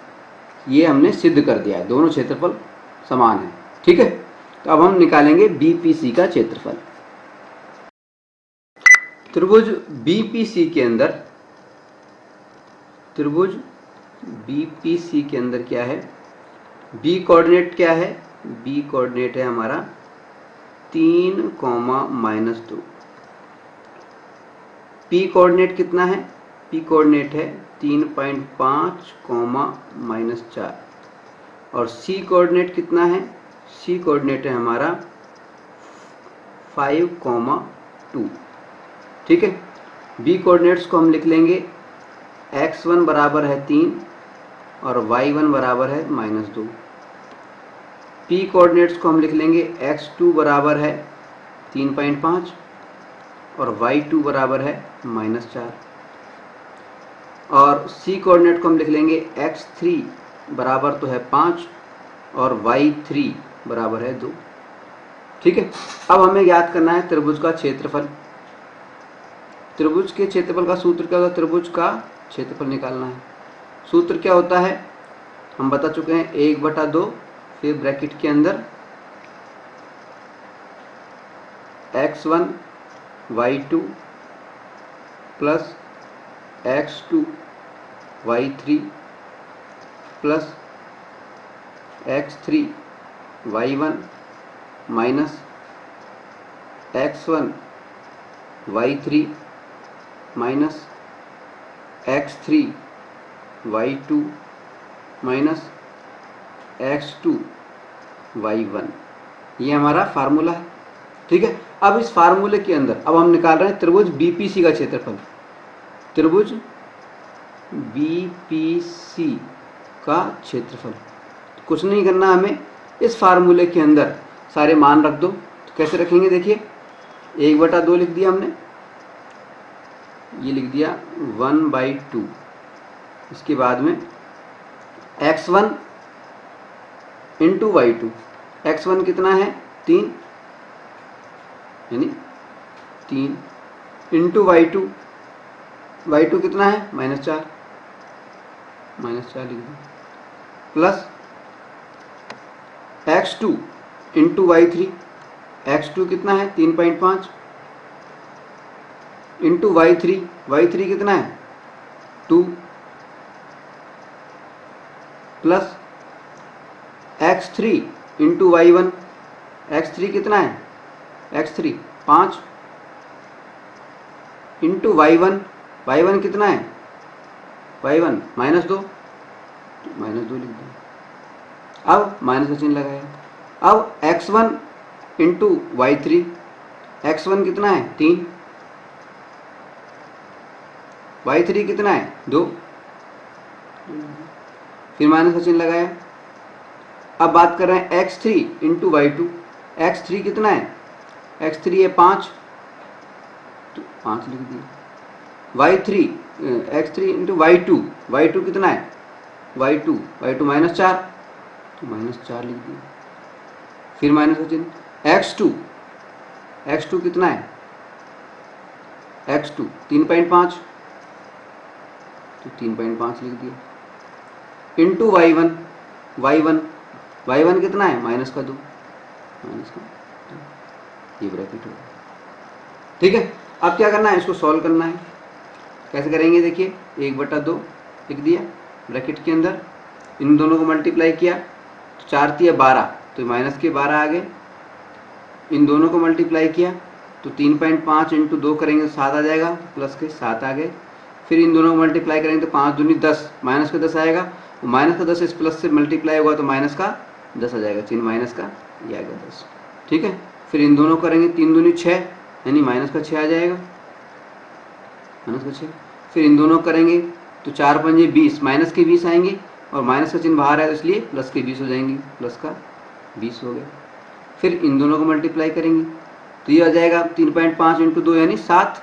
ये हमने सिद्ध कर दिया है, दोनों क्षेत्रफल समान है। ठीक है, तो अब हम निकालेंगे BPC का क्षेत्रफल। त्रिभुज BPC के अंदर क्या है, B कोऑर्डिनेट क्या है, B कोऑर्डिनेट है हमारा 3, -2। P कोऑर्डिनेट कितना है, P कोऑर्डिनेट है 3.5, -4। और C कोऑर्डिनेट कितना है, C कोऑर्डिनेट है हमारा 5, 2। ठीक है, B कोऑर्डिनेट्स को हम लिख लेंगे, x1 बराबर है 3 और y1 बराबर है -2। P कोऑर्डिनेट्स को हम लिख लेंगे, x2 बराबर है 3.5 और y2 बराबर है -4। और C कोऑर्डिनेट को हम लिख लेंगे, x3 बराबर तो है 5 और y3 बराबर है 2। ठीक है, अब हमें याद करना है त्रिभुज का क्षेत्रफल। त्रिभुज के क्षेत्रफल का सूत्र क्या होता है, त्रिभुज का क्षेत्रफल निकालना है। सूत्र क्या होता है हम बता चुके हैं, 1/2, फिर ब्रैकेट के अंदर x1 y2 plus x2 y3 plus x3 y1 minus x1 y3 minus x3 y2 minus x2 y1, ये हमारा फार्मूला है। ठीक है, अब इस फार्मूले के अंदर अब हम निकाल रहे हैं त्रिभुज BPC का क्षेत्रफल। त्रिभुज BPC का क्षेत्रफल कुछ नहीं करना हमें, इस फार्मूले के अंदर सारे मान रख दो। तो कैसे रखेंगे, देखिए 1/2 लिख दिया हमने, ये लिख दिया 1/2। इसके बाद में x1 इंटू y2, x1 कितना है 3, यानी 3 इंटू y2, y2 कितना है -4, -4 लिख दिया, plus x2 into y3, x2 कितना है 3.5 इंटू y3, y3 कितना है 2, plus x3 into y1, x3 कितना है x3 5 इंटू y1, y1 कितना है y1 -2, -2 लिख दिया। अब माइनस का चिन्ह लगाया। अब x1 इंटू y3, x1 कितना है 3, y3 कितना है 2, फिर माइनस का चिन्ह लगाया। अब बात कर रहे हैं x3 इंटू y2, x3 कितना है x3 है 5, तो 5 लिख दिया। y3 x3 इंटू y2 कितना है y2 -4, तो -4 लिख दिया। फिर माइनस का चिन्ह। x2 कितना है x2 3.5, तो 3.5 लिख दिया। इंटू y1 कितना है -2, ये ब्रैकेट होगा। ठीक है, अब क्या करना है, इसको सॉल्व करना है। कैसे करेंगे देखिए, 1/2 लिख दिया ब्रैकेट के अंदर, इन दोनों को मल्टीप्लाई किया तो 4 × 12, तो माइनस के 12 आ गए। इन दोनों को मल्टीप्लाई किया तो 3.5 × 2 करेंगे तो 7 आ जाएगा, प्लस के 7 आ गए। फिर इन दोनों को मल्टीप्लाई करेंगे तो 5 दूनी 10, माइनस का 10 आएगा। माइनस का 10 इस प्लस से मल्टीप्लाई होगा तो माइनस का 10 आ जाएगा, चिन्ह माइनस का ये आएगा 10। ठीक है, फिर इन दोनों करेंगे 3 दूनी 6, यानी माइनस का 6 आ जाएगा, माइनस का 6। फिर इन दोनों करेंगे तो 4 × 5 = 20, माइनस के 20 आएंगे, और माइनस का चिन्ह बाहर है तो इसलिए प्लस के 20 हो जाएंगे, प्लस का 20 हो गया। फिर इन दोनों को मल्टीप्लाई करेंगे तो ये आ जाएगा 3.5 × 2 यानी 7,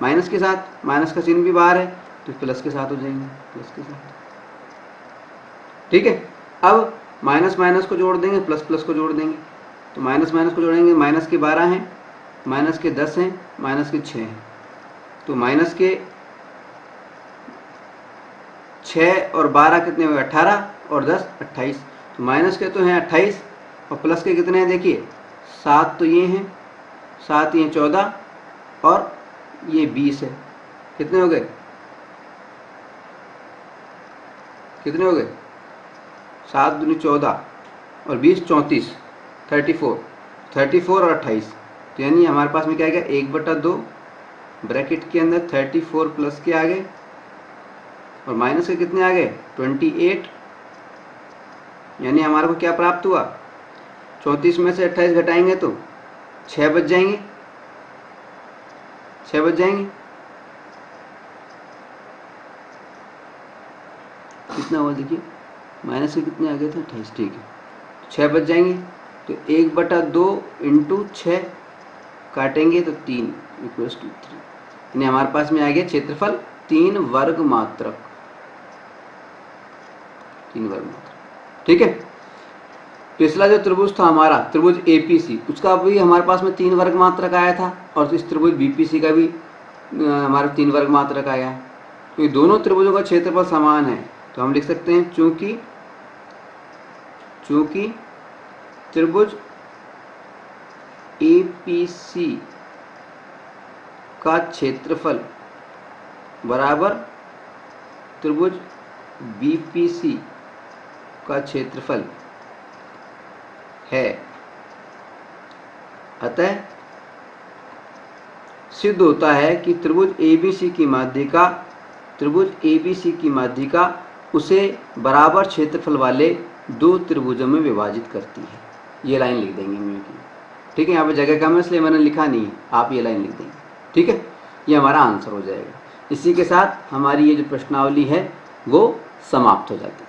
माइनस के 7, माइनस का चिन्ह भी बाहर है तो प्लस के 7 हो जाएंगे, प्लस के 7। ठीक है, अब माइनस माइनस को जोड़ देंगे, प्लस प्लस को जोड़ देंगे, तो माइनस माइनस को जोड़ेंगे, माइनस के 12 हैं, माइनस के 10 हैं, माइनस के 6 हैं, तो माइनस के 6 और 12 कितने हुए 18, और 10 28, तो माइनस के तो हैं 28 और प्लस के कितने हैं देखिए 7, तो ये हैं 7, ये 14 और ये 20 है। कितने हो गए, कितने हो गए 7 दूनी 14 और 20 34, 34 और 28, तो यानी हमारे पास में क्या आ गया 1/2 ब्रैकेट के अंदर 34 प्लस के आ गए और माइनस के कितने आ गए 28, यानी हमारे को क्या प्राप्त हुआ 34 में से 28 घटाएंगे तो 6 बच जाएंगे, 6 बच जाएंगे। कितना हुआ देखिए, माइनस के कितने आ गए थे 28, ठीक है 6 बच जाएंगे। तो 1/2 × 6 काटेंगे तो 3 = 3, यानी हमारे पास में आ गया क्षेत्रफल 3 वर्ग मात्रक, 3 वर्ग मात्रक। ठीक है, पिछला जो त्रिभुज था हमारा त्रिभुज APC, उसका भी हमारे पास में 3 वर्ग मात्रक आया था, और इस त्रिभुज BPC का भी हमारा 3 वर्ग मात्रक आया। तो ये दोनों त्रिभुजों का क्षेत्रफल समान है, तो हम लिख सकते हैं चूंकि त्रिभुज APC का क्षेत्रफल बराबर त्रिभुज BPC का क्षेत्रफल है, अतः सिद्ध होता है कि त्रिभुज ABC की माध्यिका उसे बराबर क्षेत्रफल वाले 2 त्रिभुजों में विभाजित करती है। ये लाइन लिख देंगे हम की। ठीक है, यहाँ पे जगह कम है इसलिए मैंने लिखा नहीं है, आप ये लाइन लिख देंगे। ठीक है, ये हमारा आंसर हो जाएगा। इसी के साथ हमारी ये जो प्रश्नावली है वो समाप्त हो जाती है।